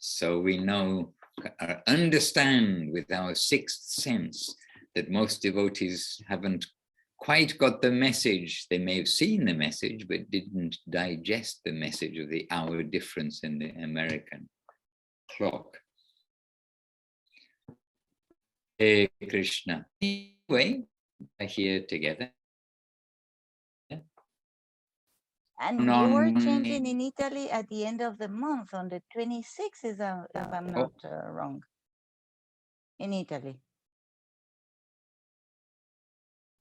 So we know, understand with our sixth sense that most devotees haven't quite got the message. They may have seen the message, but didn't digest the message of the hour difference in the American clock. Hey Krishna. Anyway, we're here together. And you were changing in Italy at the end of the month on the 26th, if I'm not wrong. In Italy,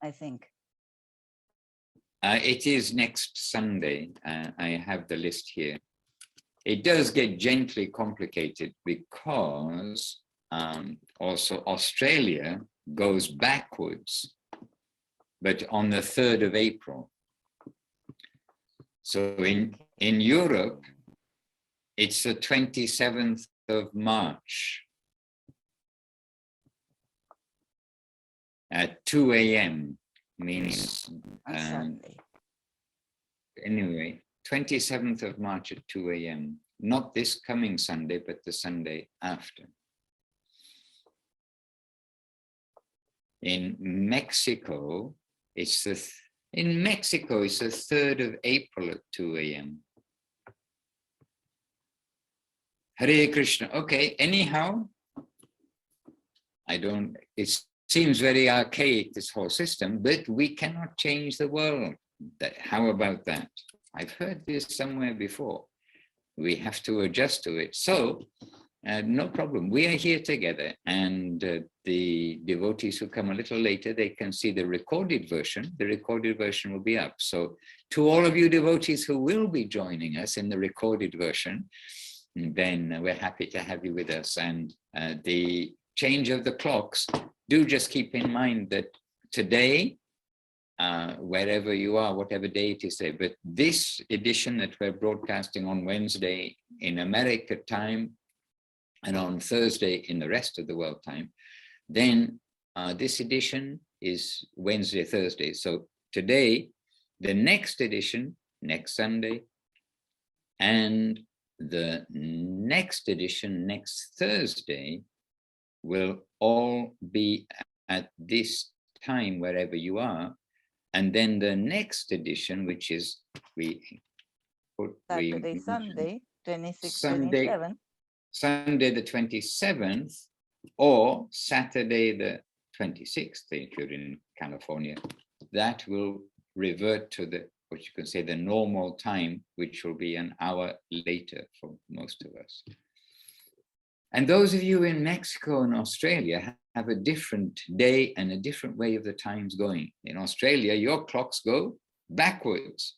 I think. It is next Sunday. I have the list here. It does get gently complicated because also Australia goes backwards, but on the 3rd of April. So in Europe, it's the 27th of March at 2 a.m. means, anyway, 27th of March at 2 a.m. Not this coming Sunday, but the Sunday after. In Mexico, it's the 3rd of April at 2 a.m. Hare Krishna. Okay, anyhow, it seems very archaic, this whole system, but we cannot change the world. How about that? I've heard this somewhere before. We have to adjust to it. So, no problem. We are here together, and the devotees who come a little later, they can see the recorded version. The recorded version will be up. So to all of you devotees who will be joining us in the recorded version, then we're happy to have you with us. And the change of the clocks, do just keep in mind that today, wherever you are, whatever day it is there, but this edition that we're broadcasting on Wednesday in America time, and on Thursday in the rest of the world time, then this edition is Wednesday, Thursday. So today, the next edition, next Sunday, and the next edition, next Thursday, will all be at this time, wherever you are. And then the next edition, which is Saturday, Sunday, 26, Sunday, 27. Sunday the 27th, or Saturday the 26th, if you're in California, that will revert to what you can say the normal time, which will be an hour later for most of us. And those of you in Mexico and Australia have a different day and a different way of the times going. In Australia, your clocks go backwards.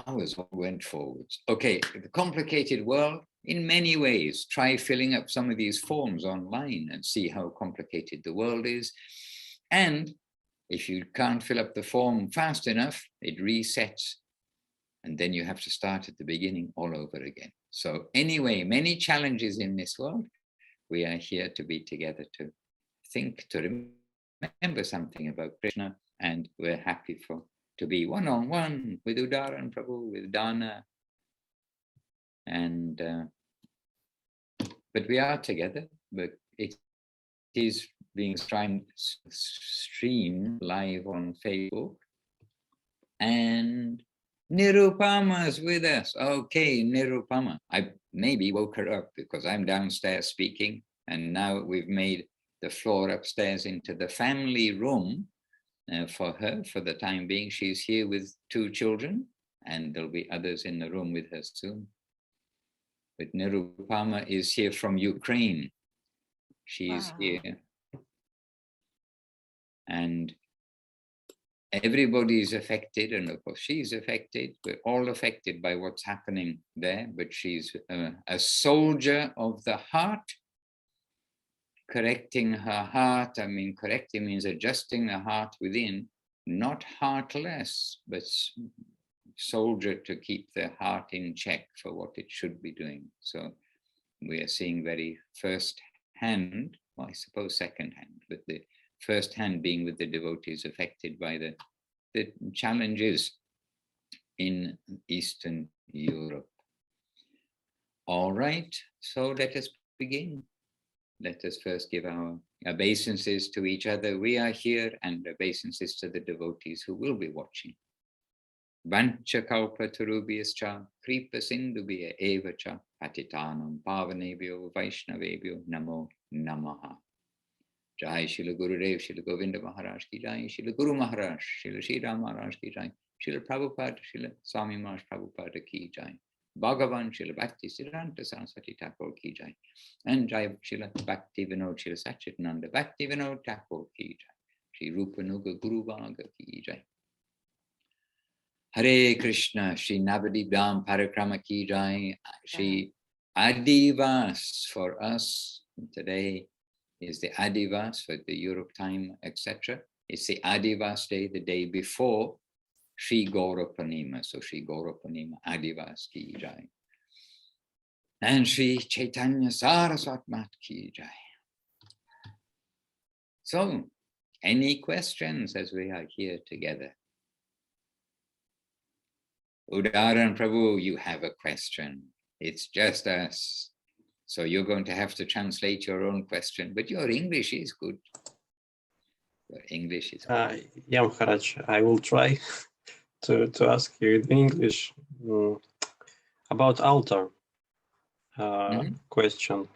Ours went forwards. Okay, the complicated world, in many ways, try filling up some of these forms online and see how complicated the world is. And if you can't fill up the form fast enough, it resets. And then you have to start at the beginning all over again. So anyway, many challenges in this world. We are here to be together to think, to remember something about Krishna, and we're happy to be one-on-one with Udaran Prabhu, with Dana, and but we are together. But it is being streamed live on Facebook, and Nirupama's with us. Okay, Nirupama. I maybe woke her up because I'm downstairs speaking, and now we've made the floor upstairs into the family room for her for the time being. She's here with 2 children, and there'll be others in the room with her soon. But Nirupama is here from Ukraine. She is here. And everybody is affected, and of course she's affected. We're all affected by what's happening there, but she's a soldier of the heart, correcting her heart. I mean, correcting means adjusting the heart within, not heartless, but soldier to keep the heart in check for what it should be doing. So we are seeing very first hand, well, I suppose second hand, but the first hand being with the devotees affected by the challenges in Eastern Europe. All right, so let us begin. Let us first give our obeisances to each other. We are here, and obeisances to the devotees who will be watching. Vancha kalpa tarubhyascha kripa sindubhya eva cha patitanam pavanebhyo vaishnavebhyo namo namaha. Jai Shila Gurudev, Shila Govinda Maharaj ki jai, Shila Guru Maharaj, Shila Shri Ram Maharaj ki jai, Shila Prabhupada, Shila Swami Maharaj Prabhupada ki jai, Bhagavan, Shila Bhakti Siddhanta Saraswati Thakur ki jai, and Jai Shila Bhakti Vinod, Shila Satchitananda Bhakti Vinod Thakur ki jai, Shri Rupa Nuga Guru Bhaga ki jai. Hare Krishna, Shri Navadip Dham Parikrama ki jai, Shri Adivas for us today is the Adivas for the Europe time, etc. It's the Adivas day, the day before Sri Gaurapanima. So Sri Gaurapanima, Adivas ki jai. And Sri Chaitanya Saraswat Mat ki jai. So, any questions as we are here together? Udaran Prabhu, you have a question. It's just us. So you're going to have to translate your own question, but your English is good. Your English is good. Yeah, Maharaj, I will try to ask you in English about altar question.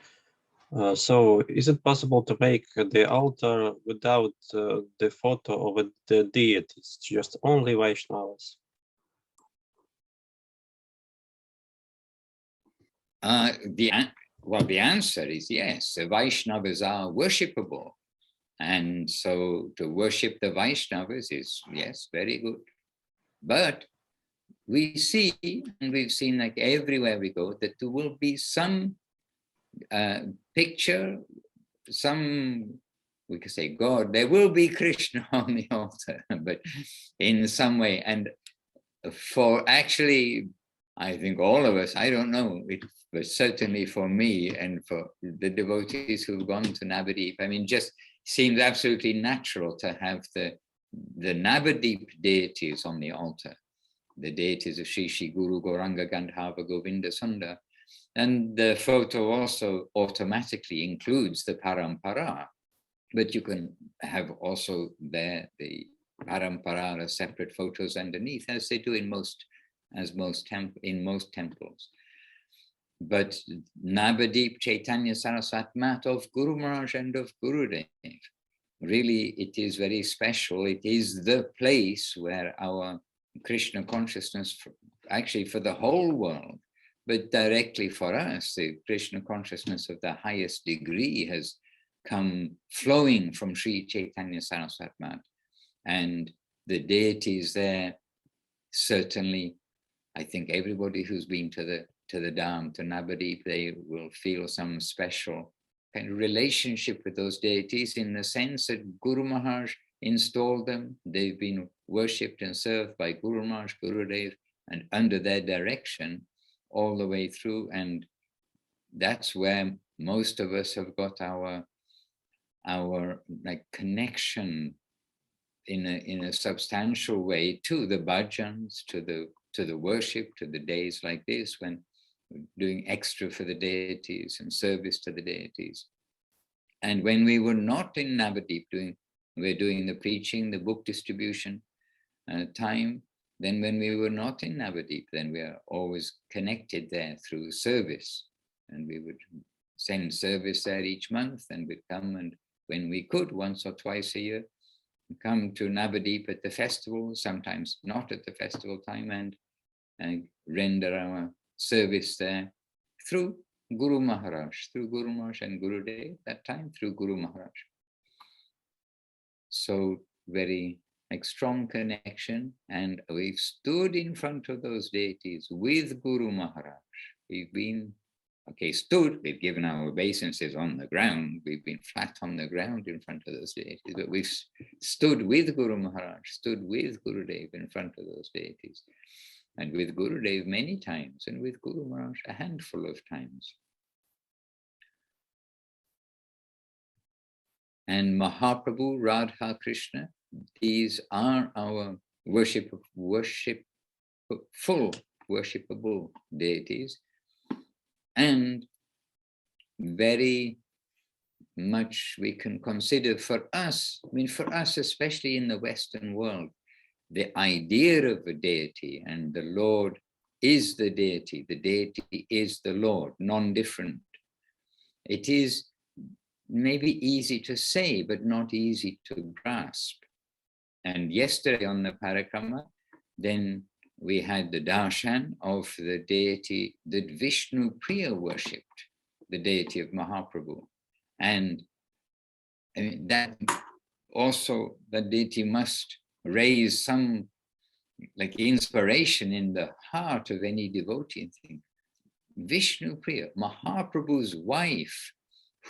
So is it possible to make the altar without the photo of the deities, just only Vaishnavas? The answer is yes. The Vaishnavas are worshipable. And so to worship the Vaishnavas is, yes, very good. But we see, and we've seen like everywhere we go, that there will be some picture, some, we could say God, there will be Krishna on the altar, but in some way. And for actually, I think all of us, I don't know, but certainly for me and for the devotees who've gone to Navadip, I mean, just seems absolutely natural to have the Navadip deities on the altar, the deities of Shri Shri Guru Gauranga Gandharva Govinda Sundar. And the photo also automatically includes the Parampara, but you can have also there the Parampara as separate photos underneath, as they do in most temples. But Navadip Chaitanya Saraswat Mat of Guru Maharaj and of Gurudev, really it is very special. It is the place where our Krishna consciousness, actually for the whole world, but directly for us, the Krishna consciousness of the highest degree has come flowing from Sri Chaitanya Saraswat Mat. And the deities there, certainly, I think everybody who's been to the Dham, to Navadip, they will feel some special kind of relationship with those deities in the sense that Guru Maharaj installed them. They've been worshipped and served by Guru Maharaj, Gurudev, and under their direction all the way through. And that's where most of us have got our like connection in a substantial way to the bhajans, to the worship, to the days like this when we're doing extra for the deities and service to the deities. And when we were not in Navadip we're doing the preaching, the book distribution time, then when we were not in Navadip, then we are always connected there through service. And we would send service there each month, and we'd come, and when we could, once or twice a year, come to Navadip at the festival, sometimes not at the festival time, and render our service there through Guru Maharaj and Gurudev, that time through Guru Maharaj. So very like strong connection, and we've stood in front of those deities with Guru Maharaj. We've been, we've given our obeisances on the ground, we've been flat on the ground in front of those deities, but we've stood with Guru Maharaj, stood with Gurudev in front of those deities, and with Gurudev many times, and with Guru Maharaj a handful of times. And Mahaprabhu, Radha Krishna, these are our full worshipable deities. And very much we can consider for us, I mean, for us, especially in the Western world, the idea of a deity, and the Lord is the deity is the Lord, non-different. It is maybe easy to say, but not easy to grasp. And yesterday on the Parikrama, then we had the darshan of the deity that Vishnu Priya worshipped, the deity of Mahaprabhu. And I mean, that also, the deity must raise some like inspiration in the heart of any devotee. Thing. Vishnu Priya, Mahaprabhu's wife,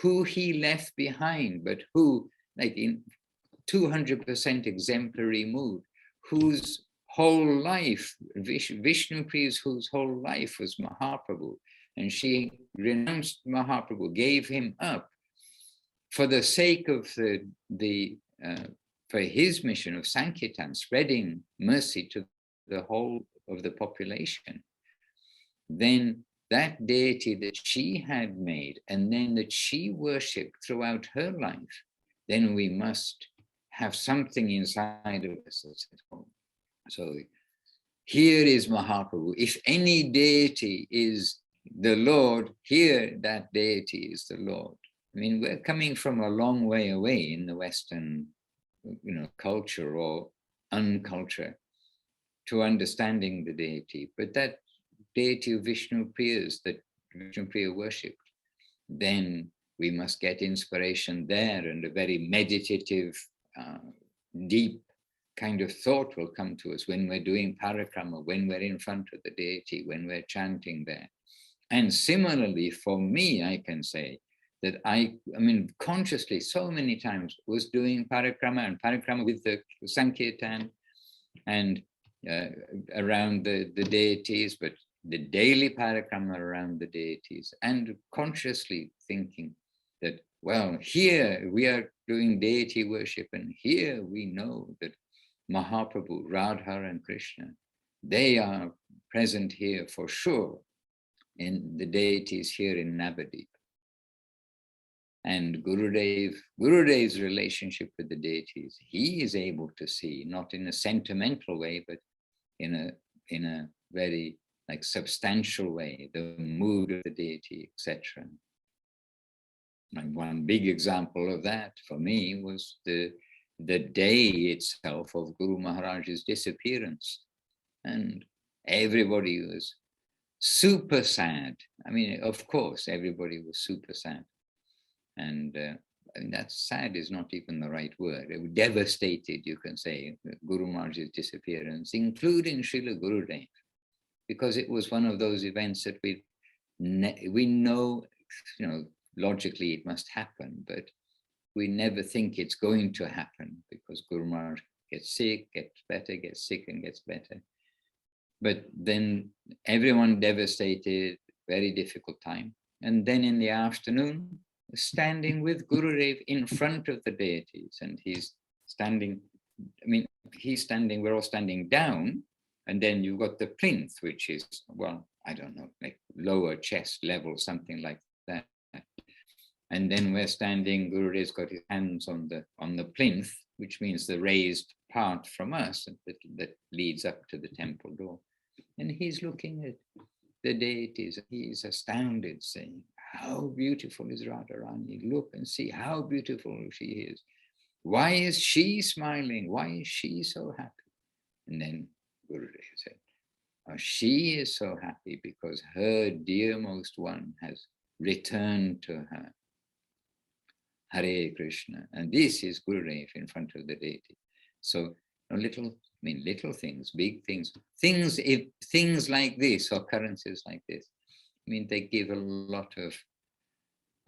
who he left behind, but who, like in 200% exemplary mood, whose whole life, Vishnu Priya's whose whole life was Mahaprabhu, and she renounced Mahaprabhu, gave him up for the sake of for his mission of Sankirtan, spreading mercy to the whole of the population. Then that deity that she had made, and then that she worshipped throughout her life, then we must have something inside of us that's at home. So here is Mahaprabhu. If any deity is the Lord, here that deity is the Lord. I mean, we're coming from a long way away in the Western, culture or unculture to understanding the deity. But that deity of Vishnu Priya's that Vishnu Priya worshipped, then we must get inspiration there, and a very meditative, deep kind of thought will come to us when we're doing parikrama, when we're in front of the deity, when we're chanting there. And similarly, for me, I can say that I mean, consciously, so many times was doing parikrama and parikrama with the Sankirtan and around the deities, but the daily parikrama around the deities, and consciously thinking that, well, here we are doing deity worship, and here we know that Mahaprabhu, Radha and Krishna, they are present here for sure in the deities here in Navadip. And Gurudev's relationship with the deities, he is able to see, not in a sentimental way, but in a very like substantial way, the mood of the deity, etc. And one big example of that for me was the day itself of Guru Maharaj's disappearance. And everybody was super sad. I mean, of course, everybody was super sad. And I mean, that sad is not even the right word. It was devastated, you can say, Guru Maharaj's disappearance, including Srila Gurudev, because it was one of those events that we know, logically it must happen, but we never think it's going to happen because Guru Maharaj gets sick, gets better, gets sick and gets better. But then everyone devastated, very difficult time. And then in the afternoon, standing with Gurudev in front of the deities, and he's standing, we're all standing down, and then you've got the plinth, which is, well, I don't know, like lower chest level, something like that. And then we're standing, Gurudev's got his hands on the plinth, which means the raised part from us that leads up to the temple door. And he's looking at the deities, and he's astounded, saying, how beautiful is Radharani? Look and see how beautiful she is. Why is she smiling? Why is she so happy? And then Gurudev said, oh, she is so happy because her dearmost one has returned to her. Hare Krishna. And this is Gurudev in front of the deity. So little things, big things, things like this, occurrences like this, I mean, they give a lot of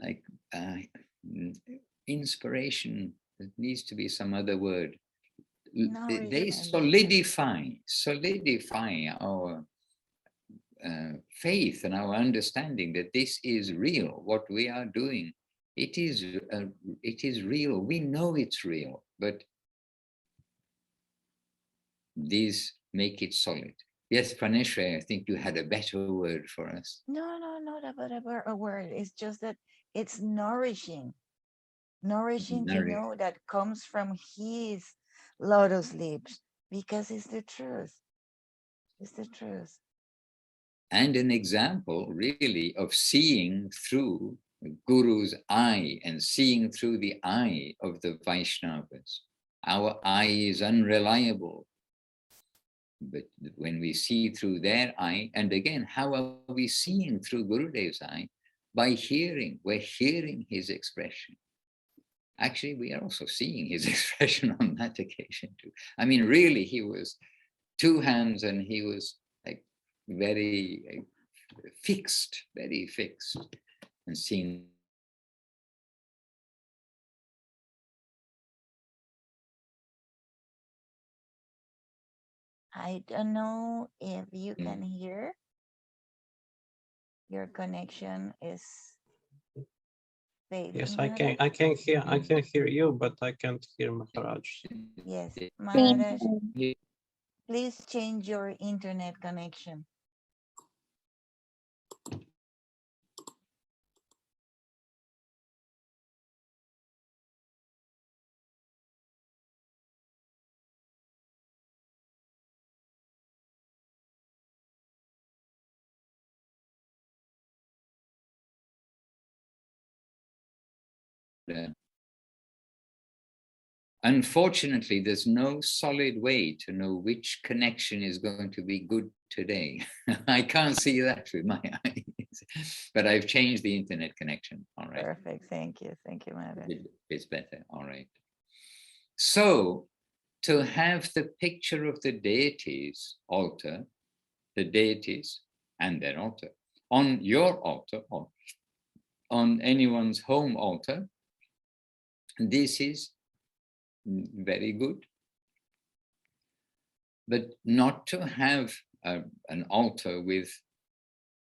like inspiration. There needs to be some other word. They solidify our faith and our understanding that this is real. What we are doing, it is real. We know it's real, but these make it solid. Yes, Praneshwar, I think you had a better word for us. No, no, not a word. It's just that it's nourishing. Nourishing to know that comes from his lotus lips, because it's the truth. It's the truth. And an example, really, of seeing through Guru's eye and seeing through the eye of the Vaishnavas. Our eye is unreliable. But when we see through their eye, and again, how are we seeing through Gurudev's eye? By hearing, we're hearing his expression. Actually, we are also seeing his expression on that occasion too. I mean, really, he was two hands and he was like very fixed, very fixed, and seeing. I don't know if you can hear. Your connection is fading. Yes, I can hear you, but I can't hear Maharaj. Yes, Maharaj, please change your internet connection. Unfortunately, there's no solid way to know which connection is going to be good today. I can't see that with my eyes, but I've changed the internet connection. All right. Perfect. Thank you. Thank you, Maharaj. It's better. All right. So to have the picture of the deities altar, the deities and their altar, on your altar or on anyone's home altar, this is very good. But not to have an altar with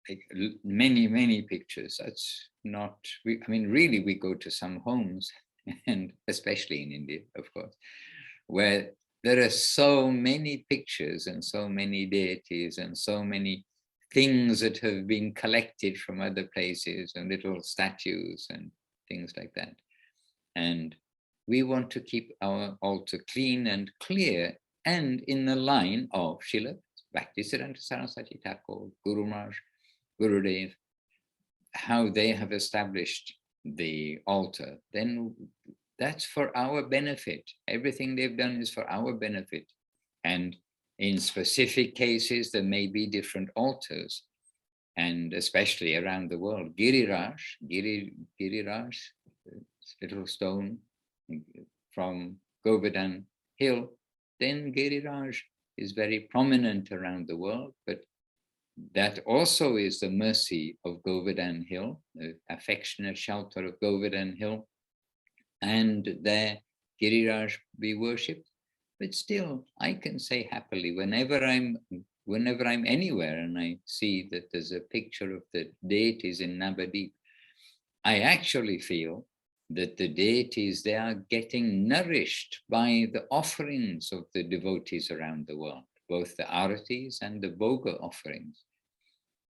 like many pictures. That's not, I mean, really, we go to some homes, and especially in India, of course, where there are so many pictures and so many deities and so many things that have been collected from other places and little statues and things like that. And we want to keep our altar clean and clear and in the line of Srila Bhaktisiddhanta Saraswati Thakur, Guru Maharaj, Gurudev, how they have established the altar, then that's for our benefit. Everything they've done is for our benefit. And in specific cases, there may be different altars, and especially around the world. Giriraj, little stone from Govardhan Hill, then Giriraj is very prominent around the world, but that also is the mercy of Govardhan Hill, the affectionate shelter of Govardhan Hill, and there Giriraj be worshipped. But still, I can say happily, whenever I'm anywhere and I see that there's a picture of the deities in Navadip, I actually feel that the deities, they are getting nourished by the offerings of the devotees around the world, both the aratis and the bhoga offerings.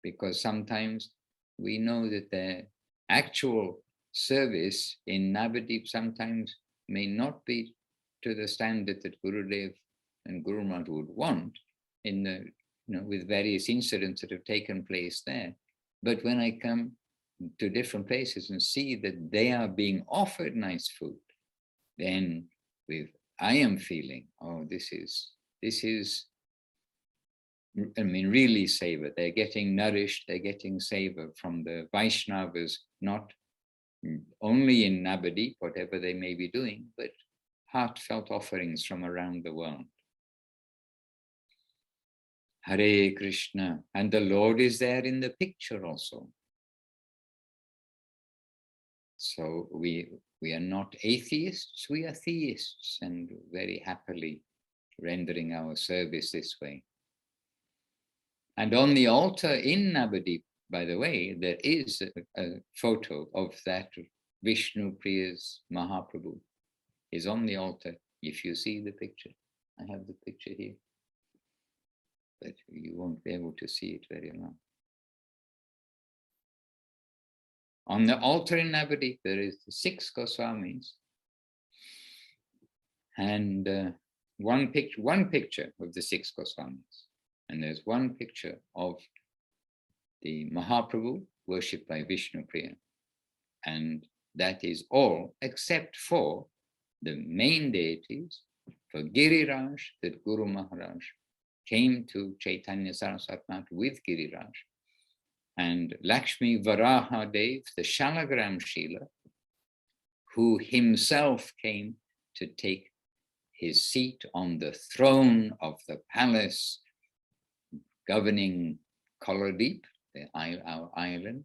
Because sometimes we know that their actual service in Navadip sometimes may not be to the standard that Gurudev and Guru Maharaj would want in the, with various incidents that have taken place there. But when I come to different places and see that they are being offered nice food, then I am feeling, oh, this is, I mean, really savor. They're getting nourished, they're getting savor from the Vaishnavas, not only in Navadip, whatever they may be doing, but heartfelt offerings from around the world. Hare Krishna. And the Lord is there in the picture also. So we are not atheists, we are theists, and very happily rendering our service this way. And on the altar in Navadip, by the way, there is a photo of that Vishnu Priya's Mahaprabhu is on the altar. If you see the picture, I have the picture here. but you won't be able to see it very long. On the altar in Navadip, there is the 6 Goswamis, and one picture of the 6 Goswamis, and there's one picture of the Mahaprabhu worshipped by Vishnu Priya, and that is all except for the main deities. For Giriraj, that Guru Maharaj came to Chaitanya Saraswati Math with Giriraj, and Lakshmi Varaha Dev, the Shalagram Shila, who himself came to take his seat on the throne of the palace governing Koladeep, our island.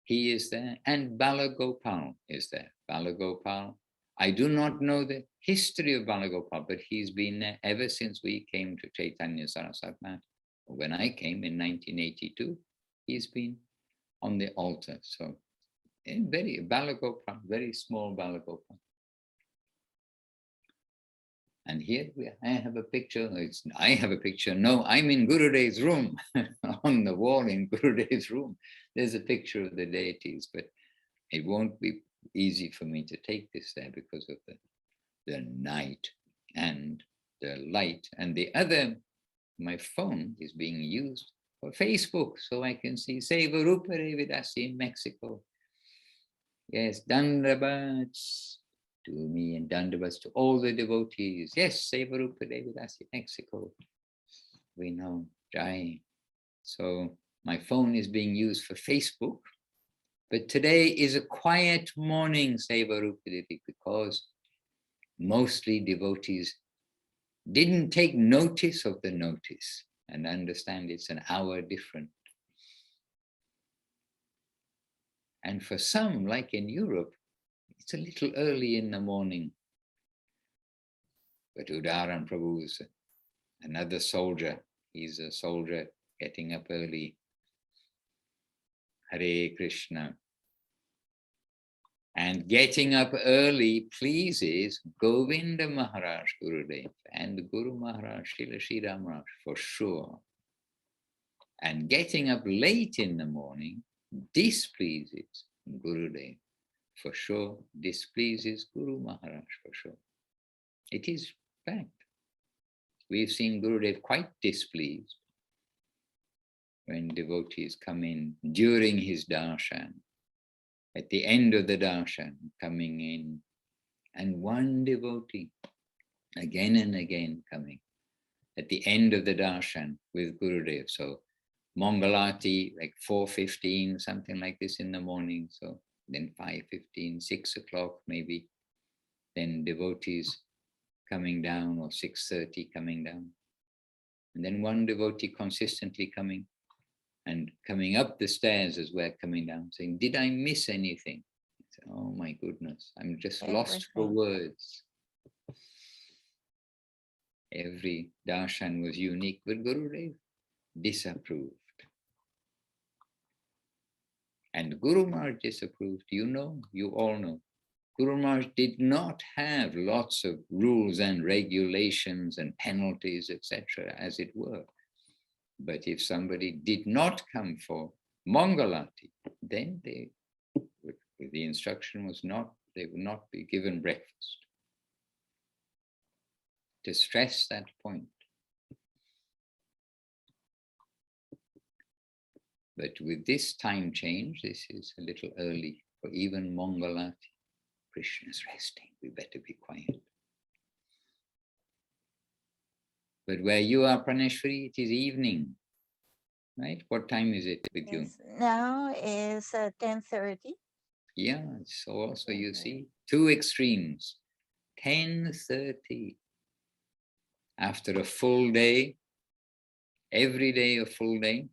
He is there, and Balagopal is there. Balagopal, I do not know the history of Balagopal, but he's been there ever since we came to Chaitanya Saraswati Math. When I came in 1982, he's been on the altar. So, Balagopal, very small Balagopal. And here I have a picture. No, I'm in Gurudev's room. On the wall in Gurudev's room, there's a picture of the deities, but it won't be easy for me to take this there because of the night and the light. And the other, my phone is being used for Facebook, so I can see Seva Rupa Revidasi in Mexico. Yes, Dandabats to me and Dandabats to all the devotees. Yes, Seva Rupa Revidasi, Mexico. We know, Jai. So my phone is being used for Facebook. But today is a quiet morning, Seva Rupa Devi, because mostly devotees didn't take notice of the notice and understand it's an hour different. And for some, like in Europe, it's a little early in the morning. But Udaran Prabhu is another soldier. He's a soldier getting up early. Hare Krishna. And getting up early pleases Govinda Maharaj Gurudev and Guru Maharaj Srila Sri Ramaraj for sure. And getting up late in the morning displeases Gurudev for sure, displeases Guru Maharaj for sure. It is fact. We've seen Gurudev quite displeased when devotees come in during his darshan. At the end of the darshan, coming in, and one devotee, again and again coming, at the end of the darshan with Gurudev. So, Mangalati, like 4:15, something like this in the morning. So, then 5:15, 6 o'clock maybe, then devotees coming down, or 6:30 coming down. And then one devotee consistently coming, and coming up the stairs as we're coming down, saying, did I miss anything? I said, oh my goodness, I'm just lost for words. Every darshan was unique, but Gurudev disapproved. And Guru Maharaj disapproved, you all know. Guru Maharaj did not have lots of rules and regulations and penalties, etc., as it were. But if somebody did not come for Mangalati, then the instruction was they would not be given breakfast. To stress that point. But with this time change, this is a little early for even Mangalati. Krishna's resting, we better be quiet. But where you are, Praneshwari, it is evening, right? What time is it with you? Now is 10:30. Yeah, so also you see, two extremes. 10:30. After a full day, every day a full day.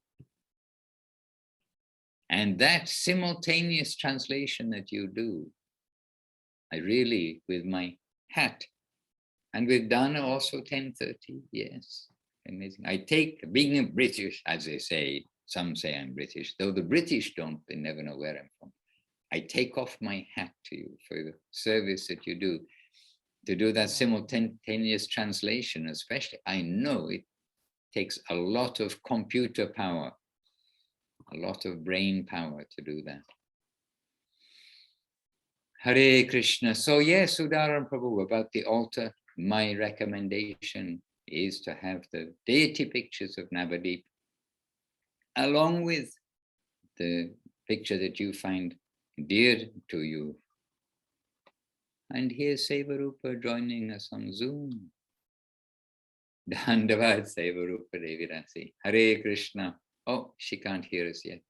And that simultaneous translation that you do, I really, with my hat, and with Dana also 10:30, yes, amazing. I take, being a British, as they say, some say I'm British, though the British don't, they never know where I'm from. I take off my hat to you for the service that you do, to do that simultaneous translation, especially. I know it Takes a lot of computer power, a lot of brain power to do that. Hare Krishna. So yes, Udaran Prabhu, about the altar, my recommendation is to have the deity pictures of Navadip, along with the picture that you find dear to you. And here's Sevarupa joining us on Zoom. Dandavad Sevarupa Devirasi. Hare Krishna. Oh, she can't hear us yet.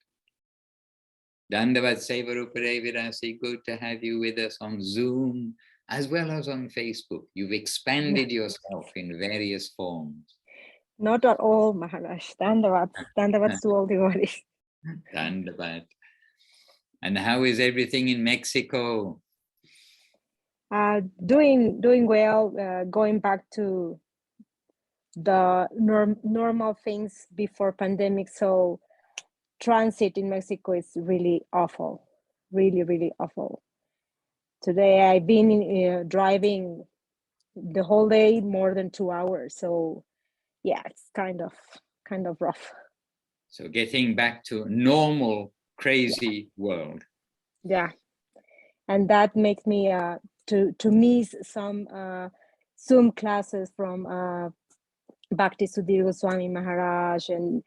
Dandavad Sevarupa Devirasi. Good to have you with us on Zoom as well as on Facebook. You've expanded yourself in various forms. Not at all, Maharaj. Dandavad. Dandavad to all devotees. Dandavad. And how is everything in Mexico? Doing well, going back to the normal things before pandemic. So transit in Mexico is really awful, really, really awful. Today I've been driving the whole day, more than 2 hours. So yeah, it's kind of rough. So getting back to a normal, crazy world. Yeah, and that makes me to miss some Zoom classes from Bhakti Sudhir Goswami Maharaj and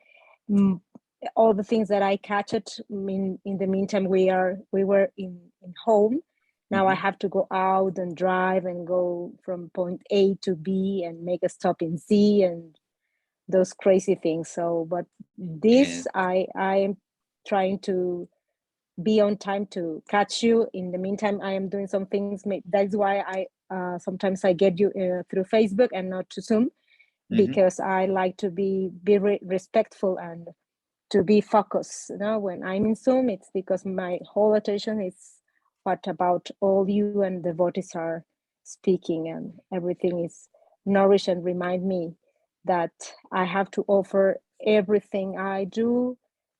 all the things that I catch it. In the meantime, we were in home. Now I have to go out and drive and go from point A to B and make a stop in Z and those crazy things. So, but this, I am trying to be on time to catch you. In the meantime, I am doing some things. That's why I sometimes I get you through Facebook and not to Zoom, because I like to be respectful and to be focused. You know, when I'm in Zoom, it's because my whole attention is what about all you and devotees are speaking, and everything is nourished and remind me that I have to offer everything I do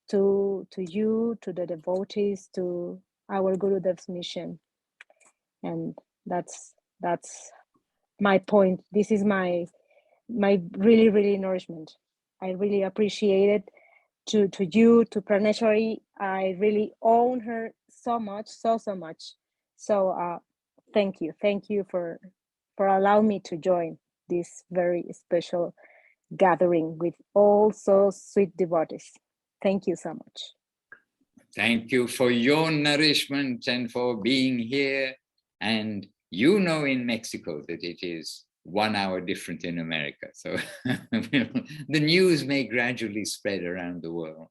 to you, to the devotees, to our Gurudev's mission. And that's my point. This is my really, really nourishment. I really appreciate it. To you, to Praneshwari, I really own her so much, so much. So thank you for allowing me to join this very special gathering with all so sweet devotees. Thank you so much. Thank you for your nourishment and for being here. And you know in Mexico that it is 1 hour different in America. So the news may gradually spread around the world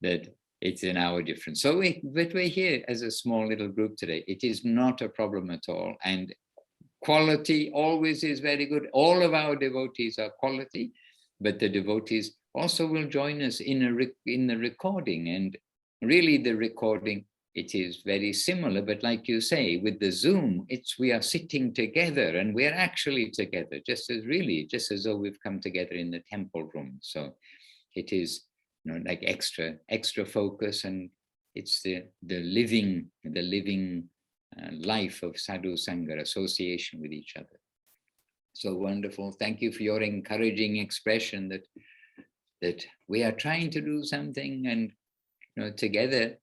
that it's an hour different. So but we're here as a small little group today. It is not a problem at all. And quality always is very good. All of our devotees are quality, but the devotees also will join us in the recording. And really the recording, it is very similar, but like you say, with the Zoom, we are sitting together and we're actually together, just as though we've come together in the temple room. So it is, like extra focus, and it's the living life of sadhu sangha, association with each other. So wonderful. Thank you for your encouraging expression that we are trying to do something, and together.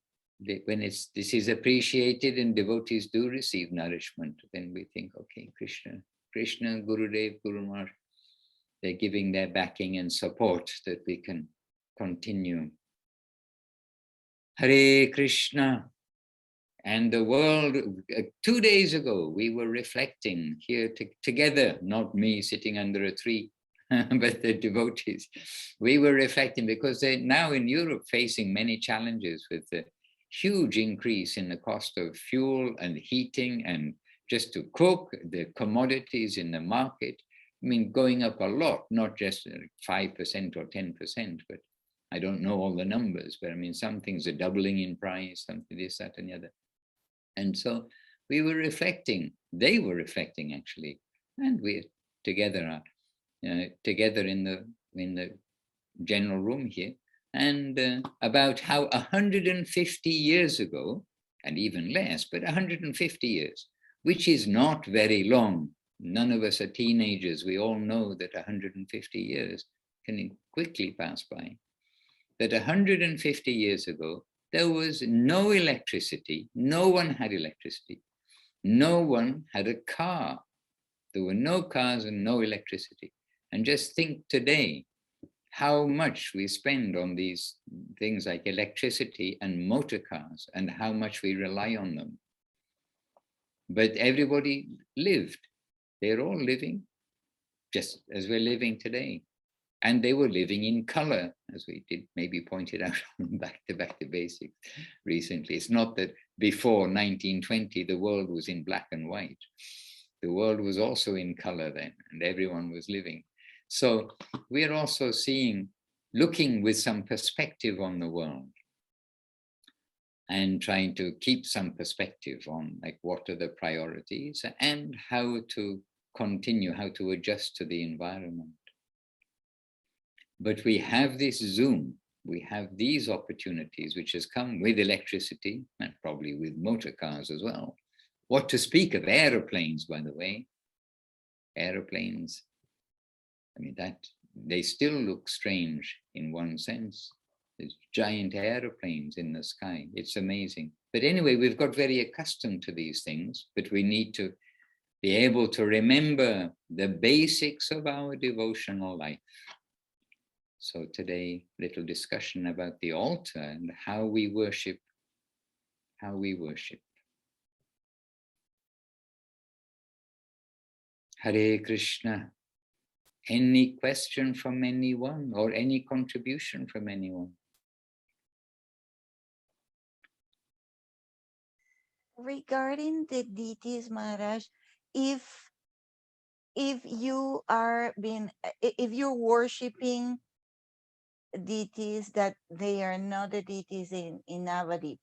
When this is appreciated and devotees do receive nourishment, then we think, okay, Krishna, Gurudev, Guru Maharaj, they're giving their backing and support that we can continue. Hare Krishna. And the world, 2 days ago, we were reflecting here together, not me sitting under a tree, but the devotees. We were reflecting because they're now in Europe facing many challenges with the huge increase in the cost of fuel and heating and just to cook, the commodities in the market, going up a lot, not just 5% or 10%, but I don't know all the numbers, but some things are doubling in price, something this, that, and the other. And so we were reflecting, they were reflecting actually, and we're together, together in the general room here, and about how 150 years ago, and even less, but 150 years, which is not very long None of us are teenagers. We all know that 150 years can quickly pass by. That 150 years ago, there was no electricity. No one had electricity. No one had a car. There were no cars and no electricity. And just think today, how much we spend on these things like electricity and motor cars and how much we rely on them. But everybody lived. They're all living just as we're living today. And they were living in color, as we did maybe pointed out on back to basics recently. It's not that before 1920, the world was in black and white. The world was also in color then, and everyone was living. So we're also looking with some perspective on the world and trying to keep some perspective on like what are the priorities and how to continue, how to adjust to the environment. But we have this Zoom, we have these opportunities which has come with electricity and probably with motor cars as well. What to speak of aeroplanes, by the way. Aeroplanes, I mean, that they still look strange in one sense. There's giant aeroplanes in the sky. It's amazing. But anyway, we've got very accustomed to these things, but we need to be able to remember the basics of our devotional life. So today, little discussion about the altar and how we worship, Hare Krishna. Any question from anyone or any contribution from anyone? Regarding the deities, Maharaj, if you're worshiping deities that they are not the deities in Navadip,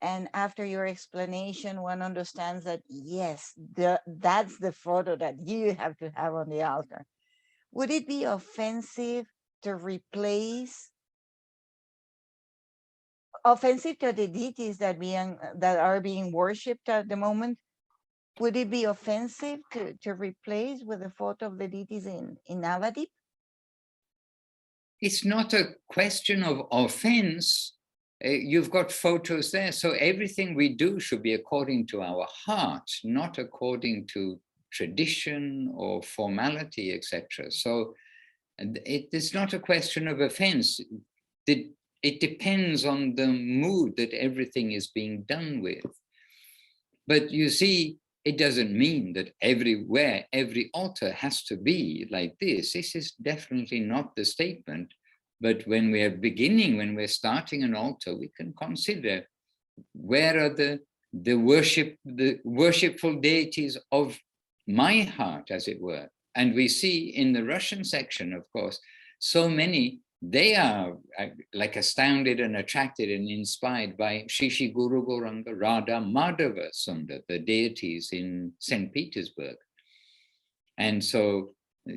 and after your explanation, one understands that yes, that's the photo that you have to have on the altar. Would it be offensive to replace, offensive to the deities that are being worshipped at the moment? Would it be offensive to replace with a photo of the deities in Navadip? It's not a question of offense. You've got photos there. So everything we do should be according to our heart, not according to tradition or formality, etc. So it's not a question of offense. It depends on the mood that everything is being done with. But you see, it doesn't mean that everywhere, every altar has to be like this. This is definitely not the statement. But when we are beginning, when we're starting an altar, we can consider where are the worshipful deities of my heart, as it were. And we see in the Russian section, of course, so many, they are like astounded and attracted and inspired by Shishi Guru Gauranga Radha Madhava Sundar, the deities in St. Petersburg. And so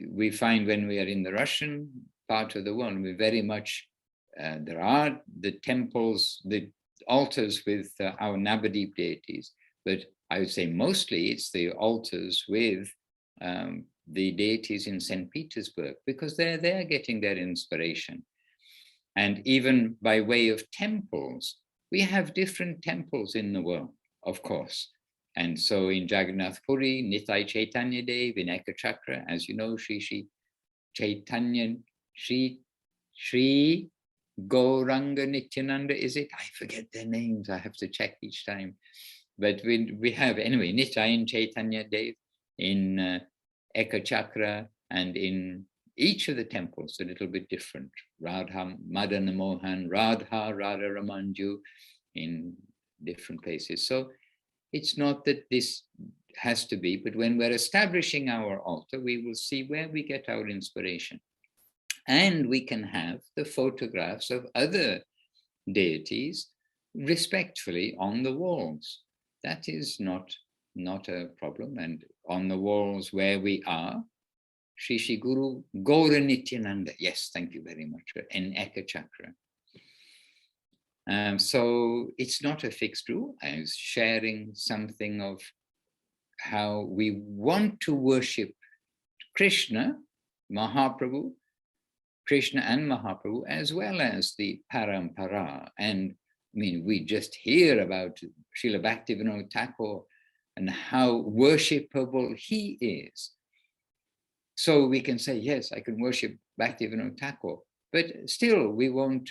we find when we are in the Russian part of the world, we very much, there are the temples, the altars with our Navadip deities, but I would say mostly it's the altars with the deities in St. Petersburg, because they're getting their inspiration. And even by way of temples, we have different temples in the world, of course. And so in Jagannath Puri, Nitai Chaitanya Dev, in Eka Chakra, as you know, Shri Chaitanya, Shri Gauranga Nityananda, is it? I forget their names, I have to check each time. But we have, anyway, Nitai and Chaitanya Dev in Eka Chakra, and in each of the temples a little bit different. Radha Madana Mohan, Radha Ramanju in different places. So it's not that this has to be, but when we're establishing our altar, we will see where we get our inspiration. And we can have the photographs of other deities respectfully on the walls. That is not a problem. And on the walls where we are, Shri Guru Gaura Nityananda, yes, thank you very much, in Eka Chakra. So it's not a fixed rule. I was sharing something of how we want to worship Krishna, Mahaprabhu, Krishna and Mahaprabhu, as well as the parampara. And I mean, we just hear about Srila Bhaktivinoda Thakur and how worshipable he is. So we can say, yes, I can worship Bhaktivinoda Thakur, but still we won't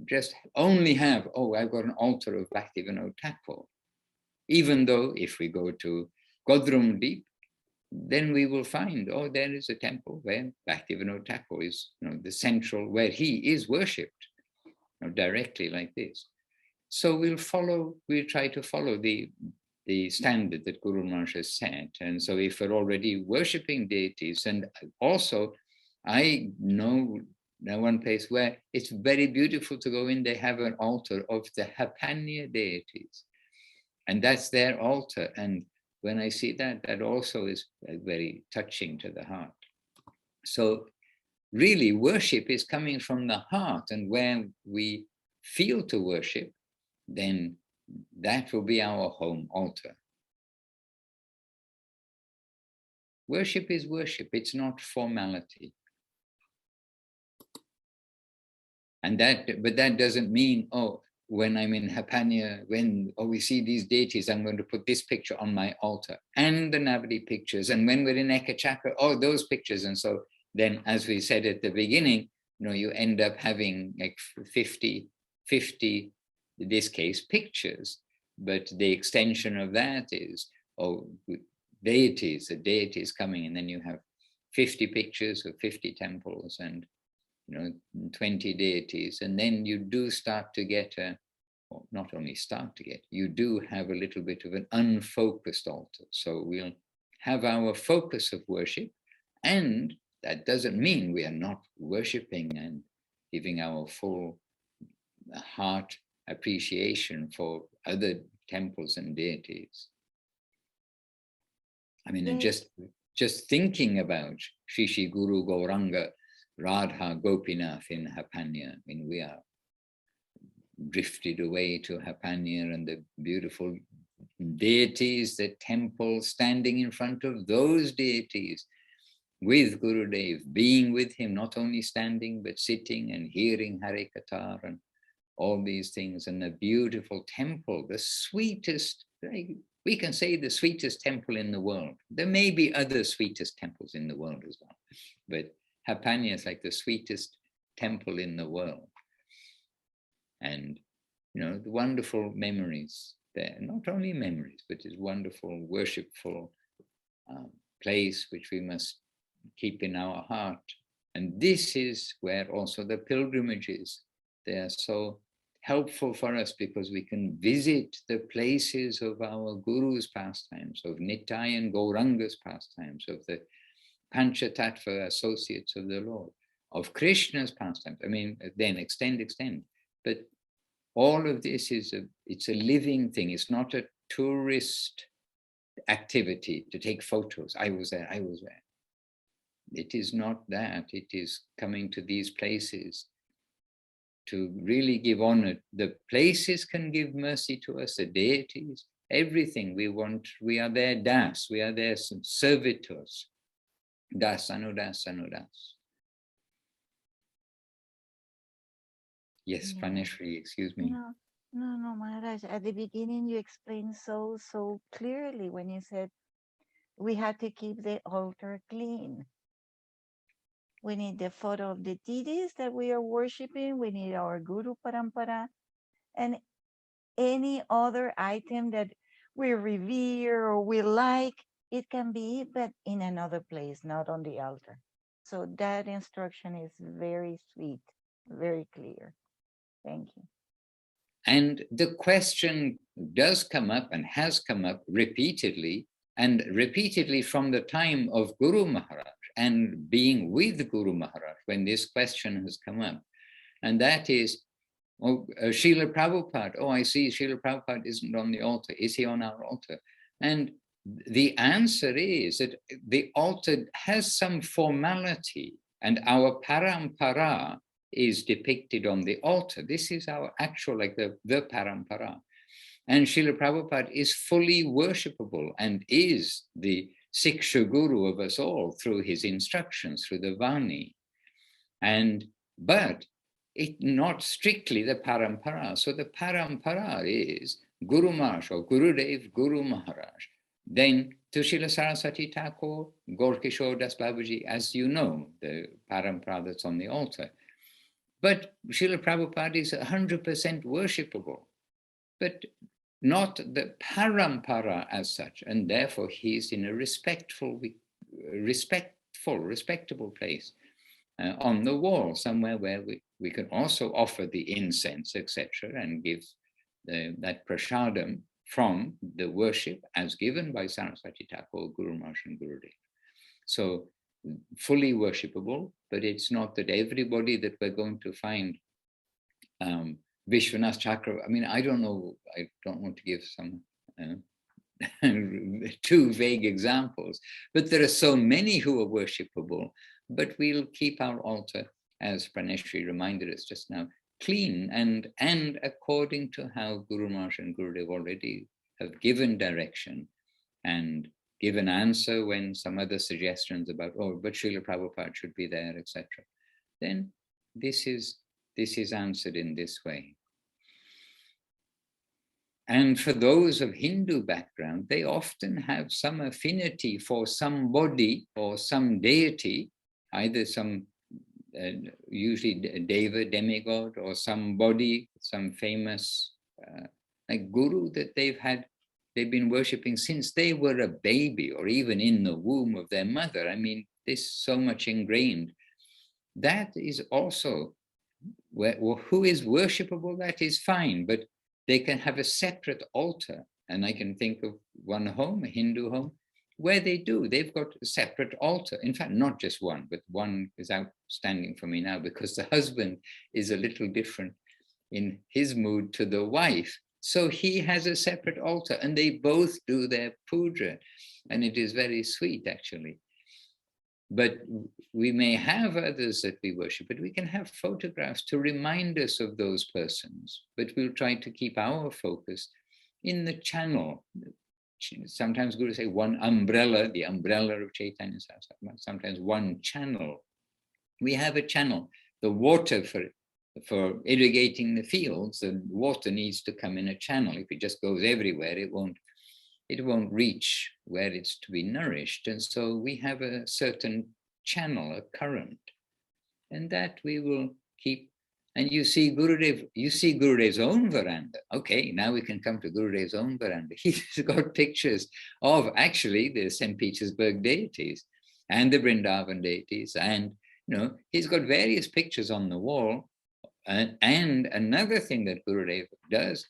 just only have, oh, I've got an altar of Bhaktivinoda Thakur. Even though if we go to Godrum Deep, then we will find, oh, there is a temple where Bhaktivinoda Thakur is, the central, where he is worshipped, directly like this. So we'll try to follow the standard that Guru Maharaj has set. And so if we're already worshipping deities, and also I know one place where it's very beautiful to go in, they have an altar of the Hapanya deities. And that's their altar. And when I see that, that also is very touching to the heart. So really worship is coming from the heart, and where we feel to worship, then that will be our home altar. Worship is worship, it's not formality. And but that doesn't mean, oh, when I'm in Hapanya, when we see these deities, I'm going to put this picture on my altar, and the Navadi pictures. And when we're in Ekachakra, oh, those pictures. And so then, as we said at the beginning, you end up having like 50, in this case, pictures. But the extension of that is, deities, the deities coming, and then you have 50 pictures of 50 temples and 20 deities, and then you do start to get not only start to get, you do have a little bit of an unfocused altar. So we'll have our focus of worship, and that doesn't mean we are not worshiping and giving our full heart appreciation for other temples and deities. I mean, just thinking about Shri Guru Gauranga, Radha Gopinath in Hapanya. I mean, we are drifted away to Hapanya, and the beautiful deities, the temple, standing in front of those deities with Gurudev, being with him, not only standing, but sitting and hearing Hare Katha and all these things, and a beautiful temple, the sweetest, we can say the sweetest temple in the world. There may be other sweetest temples in the world as well, but Hapanya is like the sweetest temple in the world. And, the wonderful memories there, not only memories, but it's wonderful, worshipful place which we must keep in our heart. And this is where also the pilgrimages, they are so helpful for us, because we can visit the places of our Guru's pastimes, of Nitai and Gauranga's pastimes, of the Panchatattva associates of the Lord, of Krishna's pastimes. I mean, then extend. But all of this it's a living thing. It's not a tourist activity to take photos. I was there. It is not that. It is coming to these places to really give honor. The places can give mercy to us, the deities, everything we want. We are their das. We are their servitors. Das, anudas. Yes, Praneshri, excuse me. No, Maharaj. At the beginning, you explained so clearly when you said we had to keep the altar clean. We need the photo of the deities that we are worshiping. We need our Guru Parampara, and any other item that we revere or we like. It can be, but in another place, not on the altar. So that instruction is very sweet, very clear. Thank you. And the question does come up and has come up repeatedly, and repeatedly from the time of Guru Maharaj and being with Guru Maharaj when this question has come up. And that is, Srila Prabhupada, I see Srila Prabhupada isn't on the altar. Is he on our altar? And the answer is that the altar has some formality, and our parampara is depicted on the altar. This is our actual, like the parampara. And Srila Prabhupada is fully worshipable and is the Siksha Guru of us all through his instructions, through the Vani. But it not strictly the Parampara. So the Parampara is Guru Maharaj or Gurudev, Guru Maharaj. Then to Srila Saraswati Thakur, Gaur-Kishore Das Babaji, as you know, the Parampara that's on the altar. But Srila Prabhupada is 100% worshipable, but not the Parampara as such. And therefore he's in a respectable place on the wall, somewhere where we can also offer the incense, etc., and give that prasadam from the worship as given by Saraswati Thakur, Guru Maharaj and Gurudev. So fully worshipable, but it's not that everybody that we're going to find Vishwanath Chakra. I mean, I don't know, I don't want to give some too vague examples, but there are so many who are worshipable, but we'll keep our altar, as Praneshri reminded us just now, clean and according to how Guru Maharaj and Gurudev already have given direction and given answer when some other suggestions about, oh, but Srila Prabhupada should be there, etc. Then this is answered in this way. And for those of Hindu background, they often have some affinity for somebody or some deity, either some usually Deva, demigod, or somebody, some famous like guru that they've been worshipping since they were a baby or even in the womb of their mother. I mean, this so much ingrained. That is also, who is worshipable, that is fine, but they can have a separate altar. And I can think of one home, a Hindu home, where they've got a separate altar. In fact, not just one, but one is outstanding for me now because the husband is a little different in his mood to the wife. So he has a separate altar and they both do their puja. And it is very sweet, actually. But we may have others that we worship, but we can have photographs to remind us of those persons. But we'll try to keep our focus in the channel. Sometimes Guru say one umbrella, the umbrella of Chaitanya, sometimes one channel. We have a channel. The water for irrigating the fields, the water needs to come in a channel. If it just goes everywhere, it won't reach where it's to be nourished. And so we have a certain channel, a current, and that we will keep. And you see Gurudev's own veranda. Okay, now we can come to Gurudev's own veranda. He's got pictures of actually the St. Petersburg deities and the Vrindavan deities. And, he's got various pictures on the wall. And another thing that Gurudev does,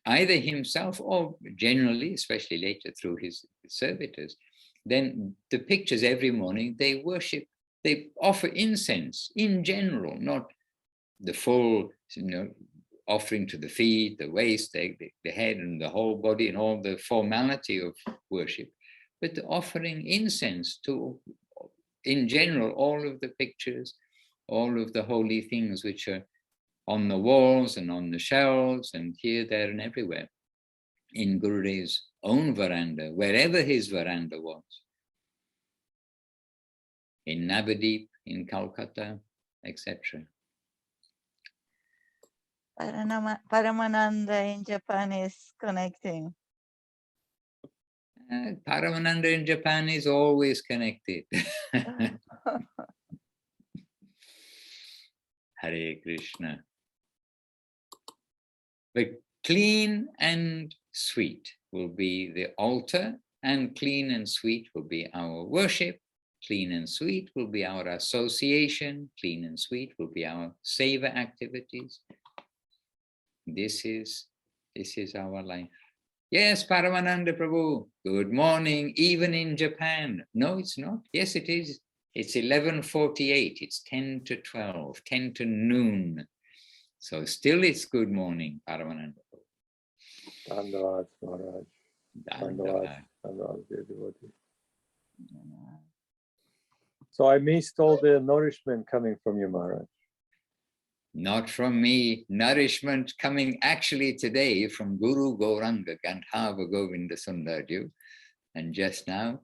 either himself or generally, especially later through his servitors, then the pictures every morning, they worship, they offer incense in general, not the full, offering to the feet, the waist, the head and the whole body and all the formality of worship, but offering incense to, in general, all of the pictures, all of the holy things which are on the walls and on the shelves and here, there and everywhere in Gurudev's own veranda, wherever his veranda was, in Navadip, in Calcutta, etc. Paramananda in Japan is connecting. Paramananda in Japan is always connected. Hare Krishna. But clean and sweet will be the altar, and clean and sweet will be our worship. Clean and sweet will be our association. Clean and sweet will be our seva activities. This is our life. Yes, Paramananda Prabhu, good morning, even in Japan. No, it's not. Yes, it is. It's 11:48. It's 10 to 12, 10 to noon. So still it's good morning, Paramananda Prabhu. Dandavad, Maharaj. Dandavad, dear devotee. So I missed all the nourishment coming from you, Maharaj. Not from me, nourishment coming actually today from Guru Gauranga Gandharva Govinda Sundarju, and just now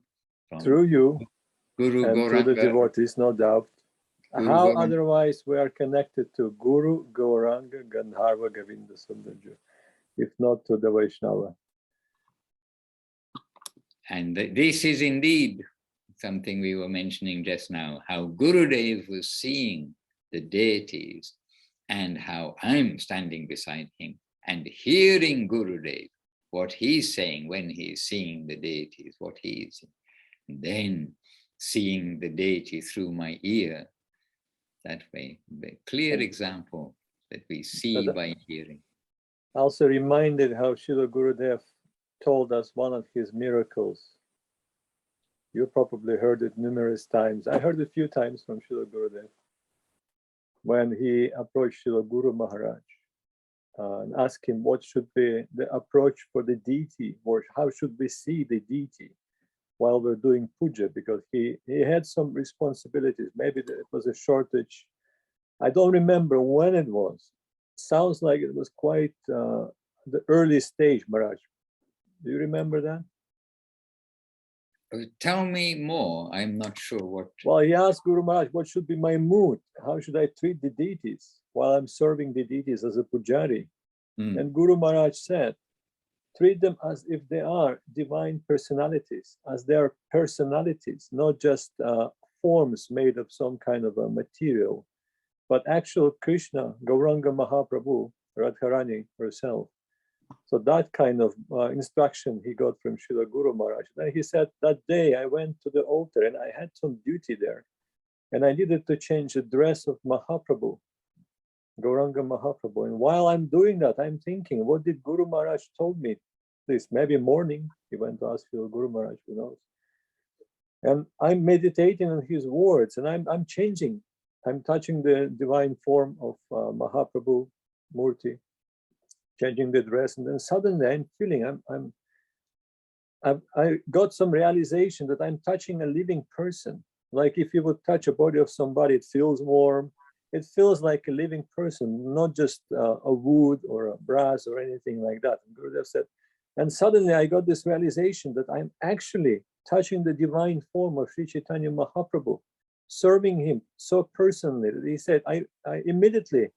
from Through you Guru and through the Gauranga. devotees, no doubt. Guru How Gauranga. otherwise we are connected to Guru Gauranga Gandharva Govinda Sundarju, if not to the Vaishnava? And this is indeed something we were mentioning just now, how Gurudev was seeing the deities and how I'm standing beside him and hearing Gurudev, what he's saying when he's seeing the deities, what he is, and then seeing the deity through my ear. That way, the clear example that we see by hearing. Also reminded how Srila Gurudev told us one of his miracles. You probably heard it numerous times. I heard it a few times from Srila Gurudev when he approached Srila Guru Maharaj and asked him what should be the approach for the deity, or how should we see the deity while we're doing puja, because he had some responsibilities. Maybe it was a shortage. I don't remember when it was. Sounds like it was quite the early stage, Maharaj. Do you remember that? Tell me more. I'm not sure what. Well, he asked Guru Maharaj, what should be my mood? How should I treat the deities while I'm serving the deities as a pujari? And Guru Maharaj said, treat them as if they are divine personalities, as they are personalities, not just forms made of some kind of a material, but actual Krishna, Gauranga Mahaprabhu, Radharani herself. So that kind of instruction he got from Srila Guru Maharaj. Then he said, that day I went to the altar and I had some duty there. And I needed to change the dress of Mahaprabhu, Gauranga Mahaprabhu. And while I'm doing that, I'm thinking, what did Guru Maharaj told me? This maybe morning, he went to ask Srila Guru Maharaj, who knows. And I'm meditating on his words and I'm changing. I'm touching the divine form of Mahaprabhu Murti, changing the dress, and then suddenly I'm feeling I got some realization that I'm touching a living person. Like if you would touch a body of somebody, it feels warm. It feels like a living person, not just a wood or a brass or anything like that. And Gurudev said, and suddenly I got this realization that I'm actually touching the divine form of Sri Chaitanya Mahaprabhu, serving him so personally that he said, I immediately,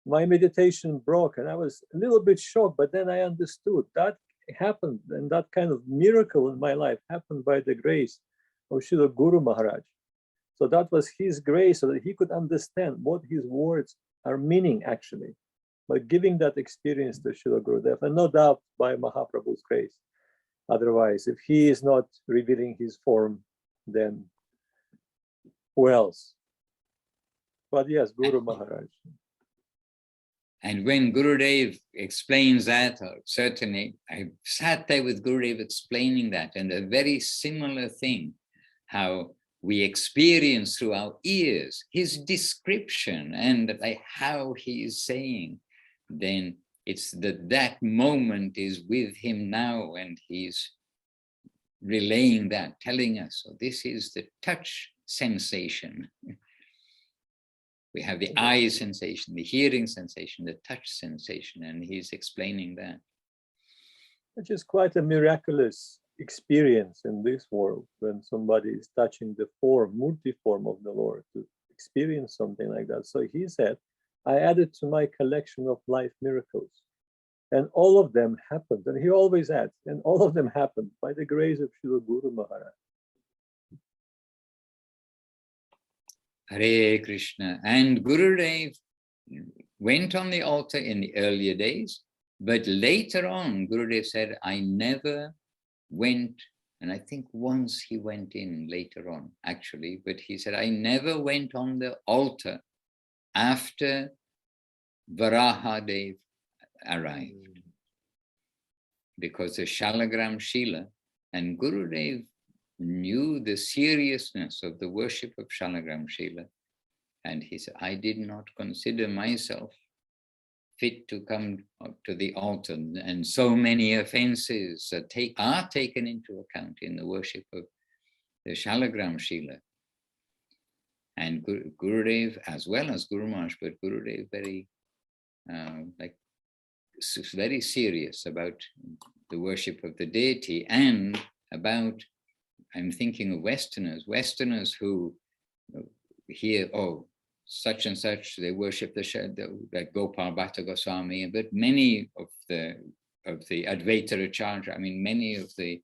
my meditation broke and I was a little bit shocked, but then I understood that happened, and that kind of miracle in my life happened by the grace of Srila Guru Maharaj. So that was his grace, so that he could understand what his words are meaning actually, by giving that experience to Srila Gurudev, and no doubt by Mahaprabhu's grace. Otherwise, if he is not revealing his form, then who else? But yes, Guru Maharaj. And when Gurudev explains that, certainly I sat there with Gurudev explaining that, and a very similar thing, how we experience through our ears his description and like how he is saying, then it's that moment is with him now, and he's relaying that, telling us, so this is the touch sensation. We have the eye sensation, the hearing sensation, the touch sensation, and he's explaining that. Which is quite a miraculous experience in this world, when somebody is touching the form, Murti form of the Lord, to experience something like that. So he said, I added to my collection of life miracles, and all of them happened. And he always adds, and all of them happened by the grace of Srila Guru Maharaj. Hare Krishna. And Gurudev went on the altar in the earlier days, but later on, Gurudev said, I never went, and I think once he went in later on, actually, but he said, I never went on the altar after Varahadev arrived, because the Shalagram Shila, and Gurudev knew the seriousness of the worship of Shalagram Shila, and he said, I did not consider myself fit to come to the altar, and so many offenses are taken into account in the worship of the Shalagram Shila. And Gurudev, as well as Guru Maharaj, but Gurudev very very serious about the worship of the deity, and about, I'm thinking of Westerners who hear, oh, such and such, they worship the Gopal Bhatta Goswami, but many of the Advaita Acharya, I mean, many of the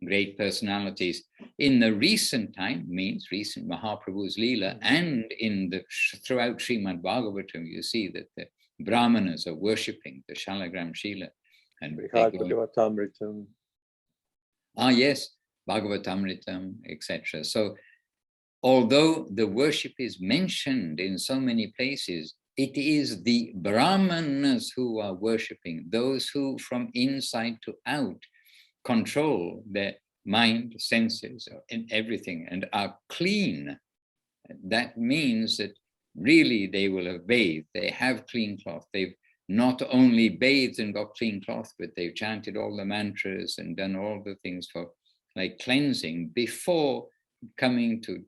great personalities in the recent time, means recent Mahaprabhu's Leela, and throughout Srimad Bhagavatam, you see that the Brahmanas are worshipping the Shalagram Shila. And Bhagavatamritam. Yes, Bhagavatamritam, etc. So, although the worship is mentioned in so many places, it is the Brahmanas who are worshipping, those who from inside to out control their mind, senses, and everything, and are clean. That means that really they will have bathed, they have clean cloth, they've not only bathed and got clean cloth, but they've chanted all the mantras and done all the things for like cleansing before coming to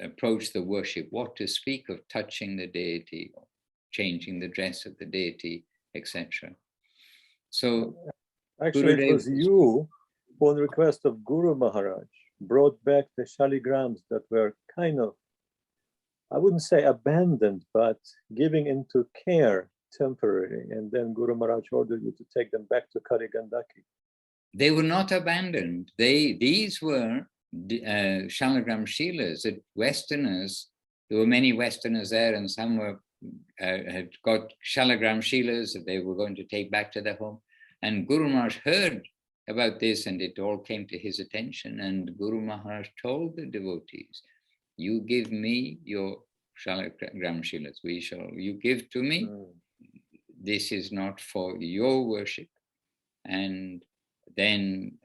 approach the worship. What to speak of touching the deity, or changing the dress of the deity, etc. So actually, it was you who, on request of Guru Maharaj, brought back the shaligrams that were kind of, I wouldn't say abandoned, but giving into care temporarily. And then Guru Maharaj ordered you to take them back to Karigandaki. They were not abandoned. These were Shalagram Shilas that Westerners, there were many Westerners there, and some were had got Shalagram Shilas that they were going to take back to their home. And Guru Maharaj heard about this, and it all came to his attention. And Guru Maharaj told the devotees, you give me your Shalagram Shilas, you give to me. This is not for your worship. And then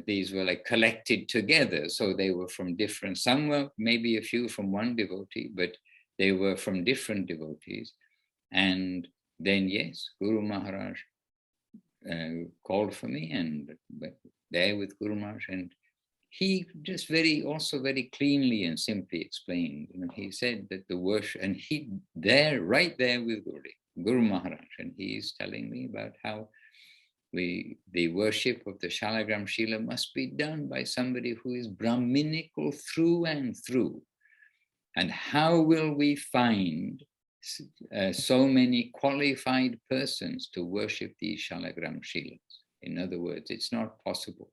these were like collected together. So they were from different, some were maybe a few from one devotee, but they were from different devotees. And then, yes, Guru Maharaj called for me, and there with Guru Maharaj, and he just also very cleanly and simply explained. He said that the worship, and he right there with Guru Maharaj, and he's telling me about how the worship of the Shalagram Shila must be done by somebody who is Brahminical through and through. And how will we find so many qualified persons to worship these Shalagram Shilas? In other words, it's not possible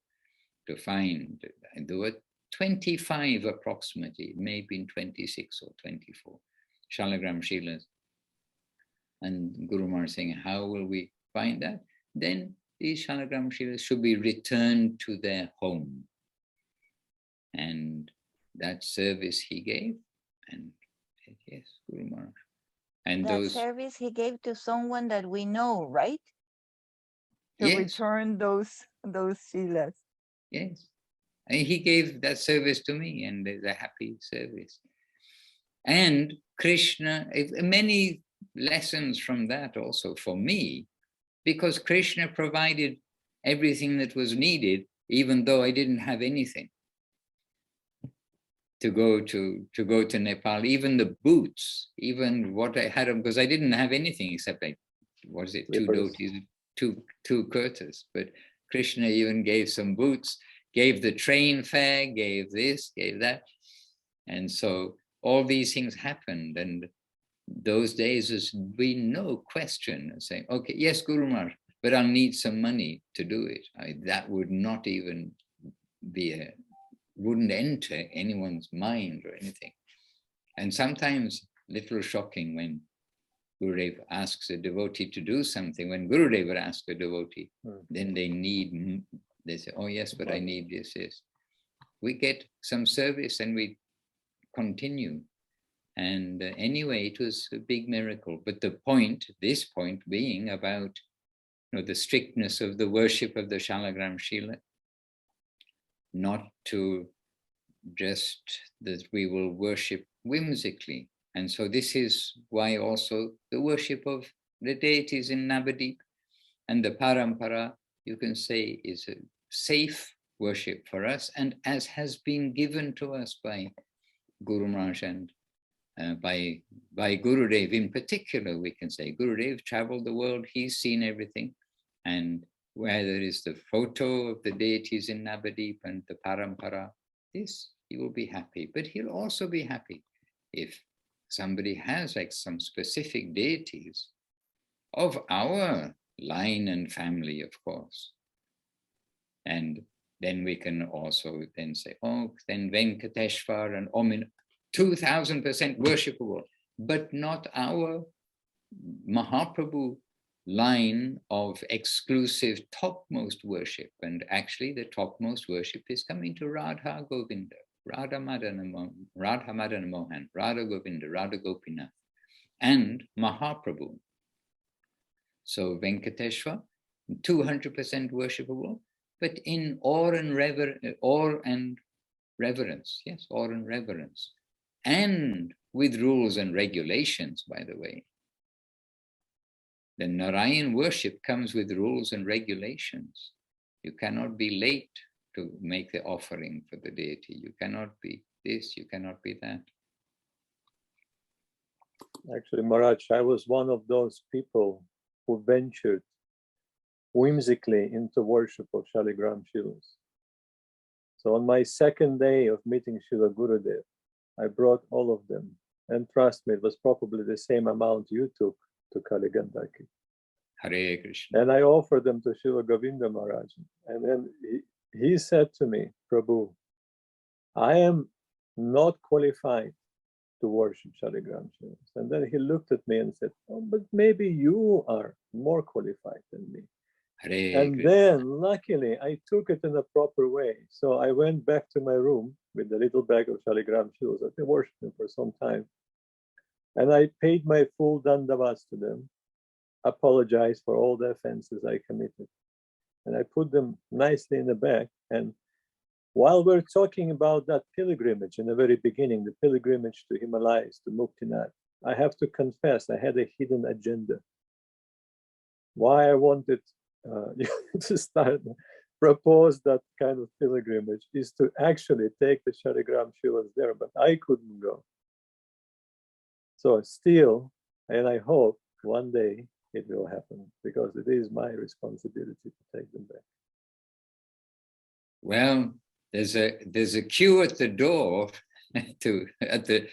to find. There were 25 approximately, it may have been 26 or 24 Shalagram Shilas. And Guru Maharaj saying, how will we find that? Then these Shalagram Shilas should be returned to their home. And that service he gave, and yes, Guru Maharaj. And that service he gave to someone that we know, right? To return those shilas. Yes. And he gave that service to me, and there's a happy service. And Krishna, many lessons from that also for me, because Krishna provided everything that was needed, even though I didn't have anything to go to Nepal. Even the boots, even what I had, because I didn't have anything except like, what is it, two dhotis, two kurtas. But Krishna even gave some boots, gave the train fare, gave this, gave that. And so all these things happened. And those days there's been no question of saying, okay, yes, Guru Maharaj, but I'll need some money to do it. That would not even be wouldn't enter anyone's mind or anything. And sometimes little shocking when Gurudev asks a devotee to do something. When Gurudev would ask a devotee, then they say, oh yes, but I need this. We get some service and we continue. And anyway, it was a big miracle. But this point being about the strictness of the worship of the Shalagram Shila, not to just that we will worship whimsically. And so this is why also the worship of the deities in Navadip and the Parampara, you can say, is a safe worship for us, and as has been given to us by Guru Maharaj and by Gurudev in particular, we can say. Gurudev traveled the world, he's seen everything. And where there is the photo of the deities in Navadip and the Parampara, this, he will be happy. But he'll also be happy if somebody has like some specific deities of our line and family, of course. And then we can also then say, oh, then Venkateshwar and Omin, 2000% worshipable, but not our Mahaprabhu line of exclusive topmost worship. And actually the topmost worship is coming to Radha Govinda, Radha Madana Mohan, Radha Govinda, Radha Gopinath, and Mahaprabhu. So Venkateshwar, 200% worshipable, but in awe and reverence, yes, awe and reverence. And with rules and regulations, by the way. The Narayan worship comes with rules and regulations. You cannot be late to make the offering for the deity. You cannot be this, you cannot be that. Actually, Maharaj, I was one of those people who ventured whimsically into worship of Shaligram Shilas. So on my second day of meeting Srila Gurudev, I brought all of them. And trust me, it was probably the same amount you took to Kaligandaki. Hare Krishna. And I offered them to Srila Govinda Maharaj. And then he said to me, Prabhu, I am not qualified to worship Shaligram Shilas. And then he looked at me and said, oh, but maybe you are more qualified than me. Hare And Krishna. then luckily I took it in a proper way. So I went back to my room with the little bag of Shaligram Shilas. I've been worshiping for some time. And I paid my full dandavats to them, apologized for all the offenses I committed. And I put them nicely in the bag. And while we're talking about that pilgrimage in the very beginning, the pilgrimage to Himalayas, to Muktinath, I have to confess I had a hidden agenda. Why I wanted to start, propose that kind of pilgrimage is to actually take the Shaligram Shilas there, but I couldn't go. So still, and I hope one day it will happen, because it is my responsibility to take them back. Well, there's a queue at the door at the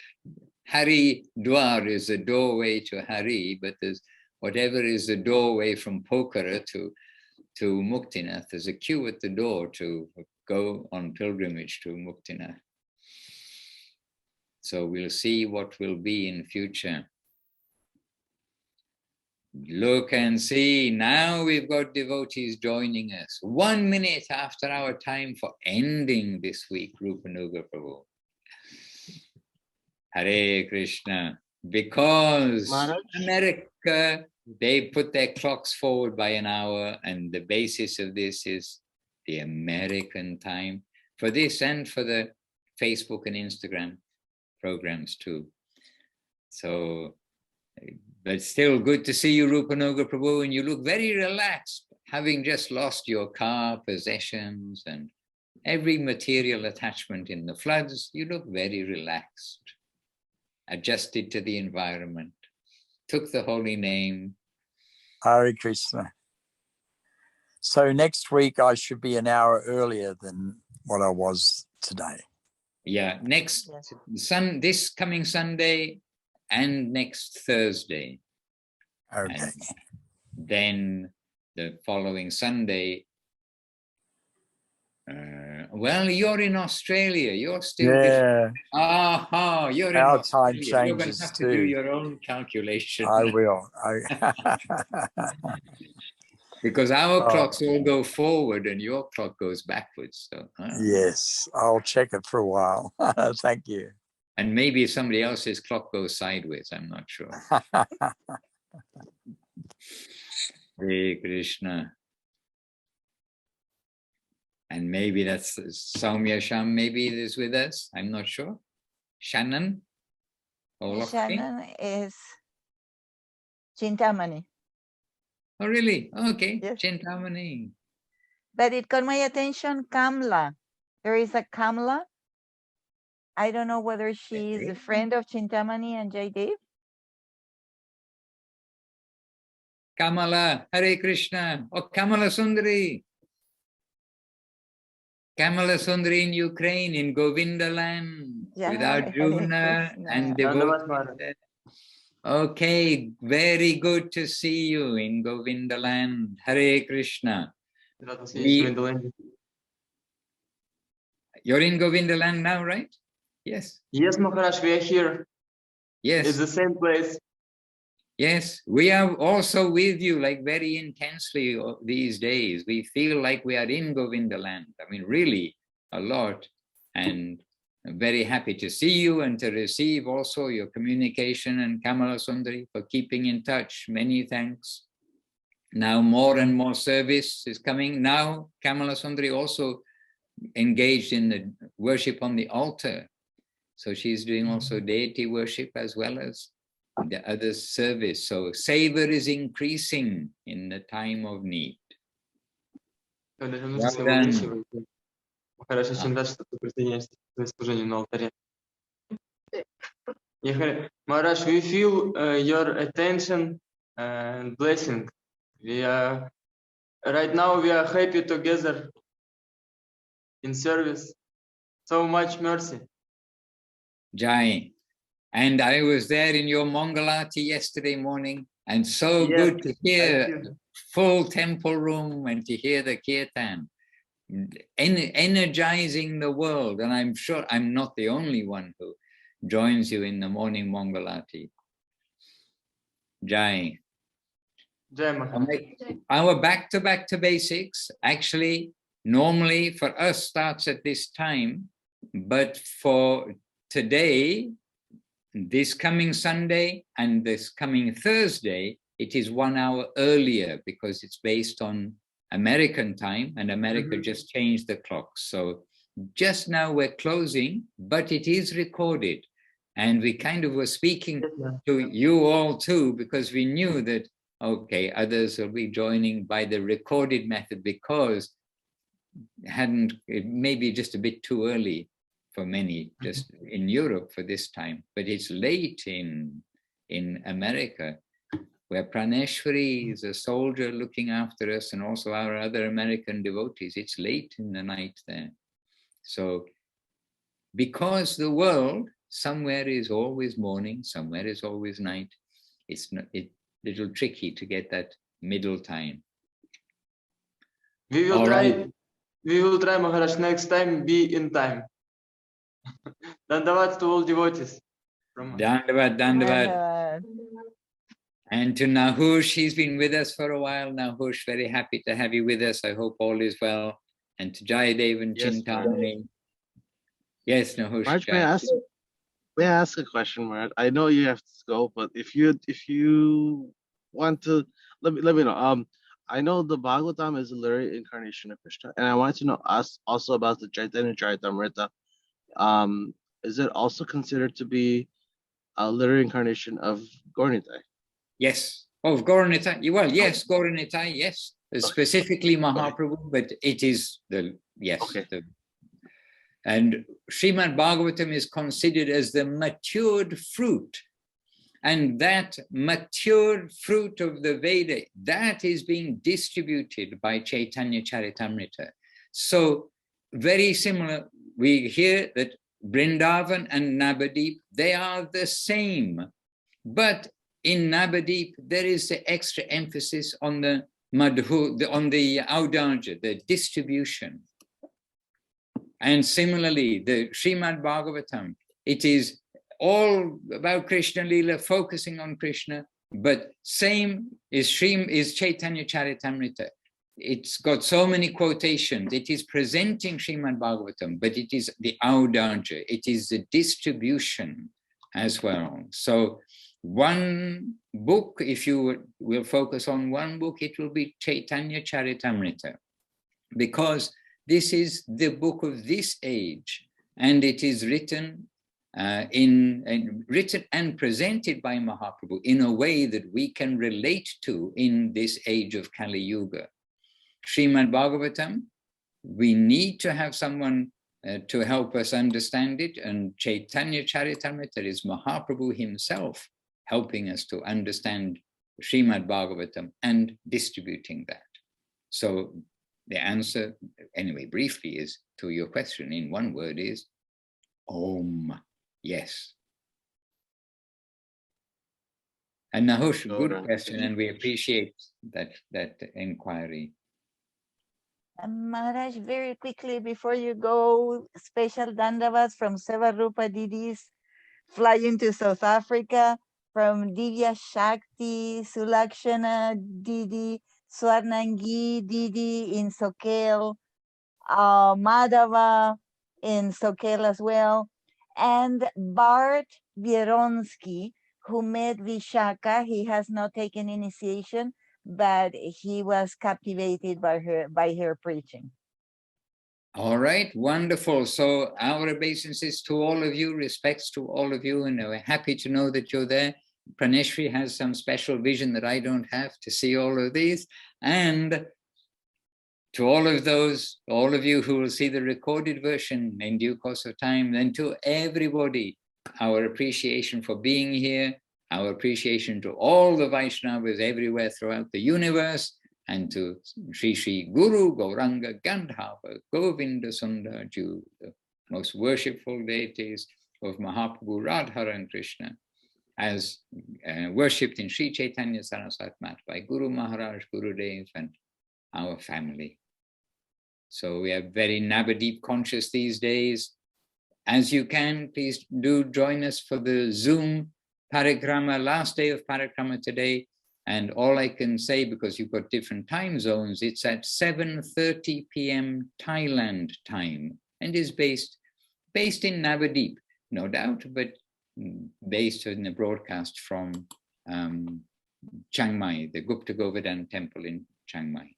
Hari Dwar is the doorway to Hari, but there's whatever is the doorway from Pokhara to Muktinath. There's a queue at the door to go on pilgrimage to Muktinath. So we'll see what will be in future. Look and see, now we've got devotees joining us. 1 minute after our time for ending this week, Rupanuga Prabhu. Hare Krishna. Because Maharaj? America, they put their clocks forward by an hour, and the basis of this is the American time for this and for the Facebook and Instagram programs too. So, but still good to see you, Rupanuga Prabhu, and you look very relaxed, having just lost your car, possessions, and every material attachment in the floods. You look very relaxed, adjusted to the environment, took the holy name. Hare Krishna. So next week I should be an hour earlier than what I was today. Yeah, next this coming Sunday and next Thursday. Okay. And then the following Sunday. Well, you're in Australia. You're still. Yeah. Aha, you're Our in time Australia. You're going to changes have to do too. your own calculation. I will. Because our Oh. clocks all go forward and your clock goes backwards. So, Yes, I'll check it for a while. Thank you. And maybe somebody else's clock goes sideways. I'm not sure. Hare Krishna. And maybe that's Soumya Sham, maybe it is with us. I'm not sure. Shannon? Shannon is Chintamani. Oh, really? Okay. Yes. Chintamani. But it caught my attention, Kamla. There is a Kamla. I don't know whether she's a friend of Chintamani and Jaidev. Kamala, Hare Krishna. Oh, Kamala Sundari. Kamala Sundari in Ukraine, in Govinda land, with Jai Arjuna Hare and Krishna. devotees. Okay, very good to see you in Govinda land. Hare Krishna. You're in Govinda land now, right? Yes. Yes, Maharaj, we are here. Yes. It's the same place. Yes, we are also with you, like very intensely these days. We feel like we are in Govinda land. I mean, really a lot. And I'm very happy to see you and to receive also your communication, and Kamala Sundari for keeping in touch. Many thanks. Now more and more service is coming. Now Kamala Sundari also engaged in the worship on the altar. So she's doing also deity worship as well as the other service. So savor is increasing in the time of need. Well done. Maharaj, очень рад, что ты присоединяешься к своему служению на алтаре. Maharaj, we feel your attention and blessing. Right now we are happy together in service. So much mercy. Jai. And I was there in your Mangalati yesterday morning, and so Yes, good to hear full temple room and to hear the kirtan, energizing the world. And I'm sure I'm not the only one who joins you in the morning Mangalati. Jai. Jai Maharaj. Our back to basics actually normally for us starts at this time, but for today, this coming Sunday and this coming Thursday, it is 1 hour earlier because it's based on American time, and America just changed the clock. So just now we're closing, but it is recorded. And we kind of were speaking to you all too, because we knew that, okay, others will be joining by the recorded method because it may be just a bit too early for many, just in Europe for this time, but it's late in America, where Praneshwari is a soldier looking after us, and also our other American devotees. It's late in the night there. So because the world, somewhere is always morning, somewhere is always night, it's a little tricky to get that middle time. We will try, Maharaj, next time be in time. Dandavat to all devotees. Dandavat. And to Nahush, he's been with us for a while. Nahush, very happy to have you with us. I hope all is well. And to Jayadev and Chintamani. Yes, Nahush. Maharaj, may I ask a question, Maharaj? I know you have to go, but if you want to, let me know. I know the Bhagavatam is a literary incarnation of Krishna, and I wanted to know also about the Chaitanya Charitamrita. Is it also considered to be a literary incarnation of Gaura-Nitai? Yes. Oh, Gaura-Nitai. Well, yes, Gaura-Nitai, yes. Specifically Mahaprabhu, but it is yes. Okay. And Srimad Bhagavatam is considered as the matured fruit. And that matured fruit of the Veda, that is being distributed by Chaitanya Charitamrita. So very similar, we hear that Vrindavan and Navadip, they are the same. But in Navadip, there is the extra emphasis on the madhu, on the audanja, the distribution. And similarly, the Srimad Bhagavatam, it is all about Krishna Leela, focusing on Krishna, but same is Chaitanya Charitamrita. It's got so many quotations. It is presenting Srimad Bhagavatam, but it is the audanja, it is the distribution as well. So one book, if you will focus on one book, it will be Chaitanya Charitamrita, because this is the book of this age, and it is written written and presented by Mahaprabhu in a way that we can relate to in this age of Kali Yuga. Srimad Bhagavatam, we need to have someone to help us understand it, and Chaitanya Charitamrita is Mahaprabhu himself helping us to understand Srimad Bhagavatam and distributing that. So the answer, anyway, briefly, is to your question in one word is Om. Yes. And Nahush, good question, and we appreciate that inquiry. Maharaj, very quickly before you go, special dandavats from Sevarupa Deities flying to South Africa, from Divya Shakti, Sulakshana Didi, Swarnangi Didi in Sokel, Madhava in Sokel as well, and Bart Bieronsky, who met Vishaka. He has not taken initiation, but he was captivated by her preaching. All right, wonderful. So our obeisances to all of you, respects to all of you, and we're happy to know that you're there. Praneshri has some special vision that I don't have to see all of these. And to all of you who will see the recorded version in due course of time, and to everybody, our appreciation for being here, our appreciation to all the Vaishnavas everywhere throughout the universe, and to Sri Sri Guru Gauranga Gandhava Govinda Sundar Ju, the most worshipful deities of Mahaprabhu Radharan Krishna, as worshipped in Sri Chaitanya Saraswat Mat by Guru Maharaj, Gurudev, and our family. So we are very Navadip conscious these days. As you can, please do join us for the Zoom Parikrama, last day of Parikrama today. And all I can say, because you've got different time zones, it's at 7:30 p.m. Thailand time, and is based in Navadip, no doubt, but based on the broadcast from Chiang Mai, the Gupta Govardhan temple in Chiang Mai.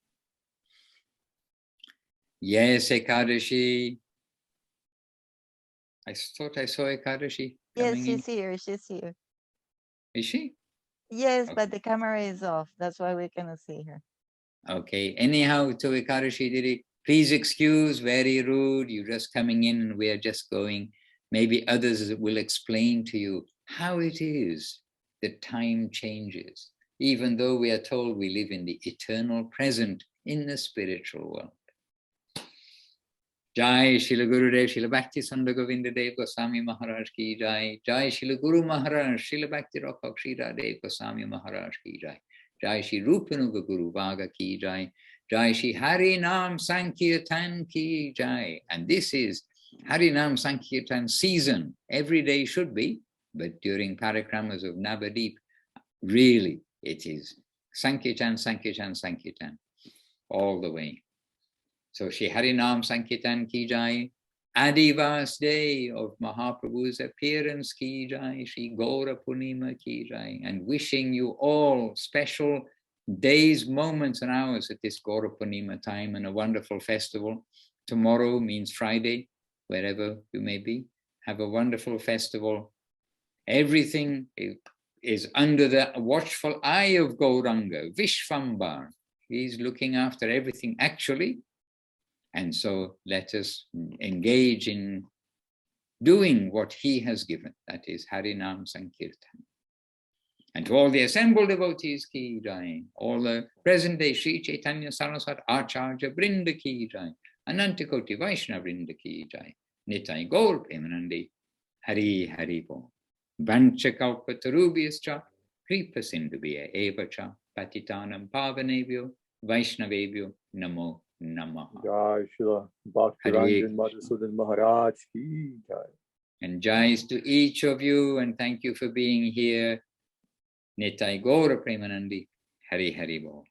Yes, Ekadashi. I thought I saw Ekadashi. Yes, she's here. She's here. Is she? Yes, Okay. but the camera is off. That's why we cannot see her. Okay. Anyhow, to Ekadashi Didi, please excuse, very rude. You're just coming in and we are just going. Maybe others will explain to you how it is that time changes, even though we are told we live in the eternal present in the spiritual world. Jai Srila Gurudev, Srila Bhakti Sundar Govinda Dev Goswami Maharaj ki Jai. Jai Srila Guru Maharaj, Srila Bhakti Rakha Srila Dev Goswami Maharaj ki Jai. Jai Shri Rupanuga Guru Vaga ki Jai. Jai Shri Hari Nam Sankirtan ki Jai. And this is Hari Nam Sankirtan season. Every day should be, but during parikramas of Navadip, really it is Sankirtan, Sankirtan, Sankirtan, all the way. So Shri Harinam Sankirtan ki Jai, Adivas day of Mahaprabhu's appearance ki Jai, Shri Gaura Purnima ki Jai, and wishing you all special days, moments and hours at this Gaura Purnima time and a wonderful festival. Tomorrow means Friday, wherever you may be. Have a wonderful festival. Everything is under the watchful eye of Gauranga, Vishvambar. He's looking after everything actually. And so let us engage in doing what he has given, that is Harinam Sankirtan. And to all the assembled devotees ki Jai, all the present day Sri Chaitanya Saraswat Acharya Vrinda ki Jai, Anantakoti Vaishnava Vrinda ki Jai, Nitai Gaur Premanandi, Hari Hari Bo. Vancha Kalpatarubhyascha, Kripa Sindhubhya Evacha, Patitanam Pavanebhyo, Vaishnavebhyo, Namo Namaha. Jai Srila Bhaktiranjan Madhusudan Maharaj ki Jai. And jais to each of you, and thank you for being here. Nitai Gaura Premanandi, Hari Hari Bo.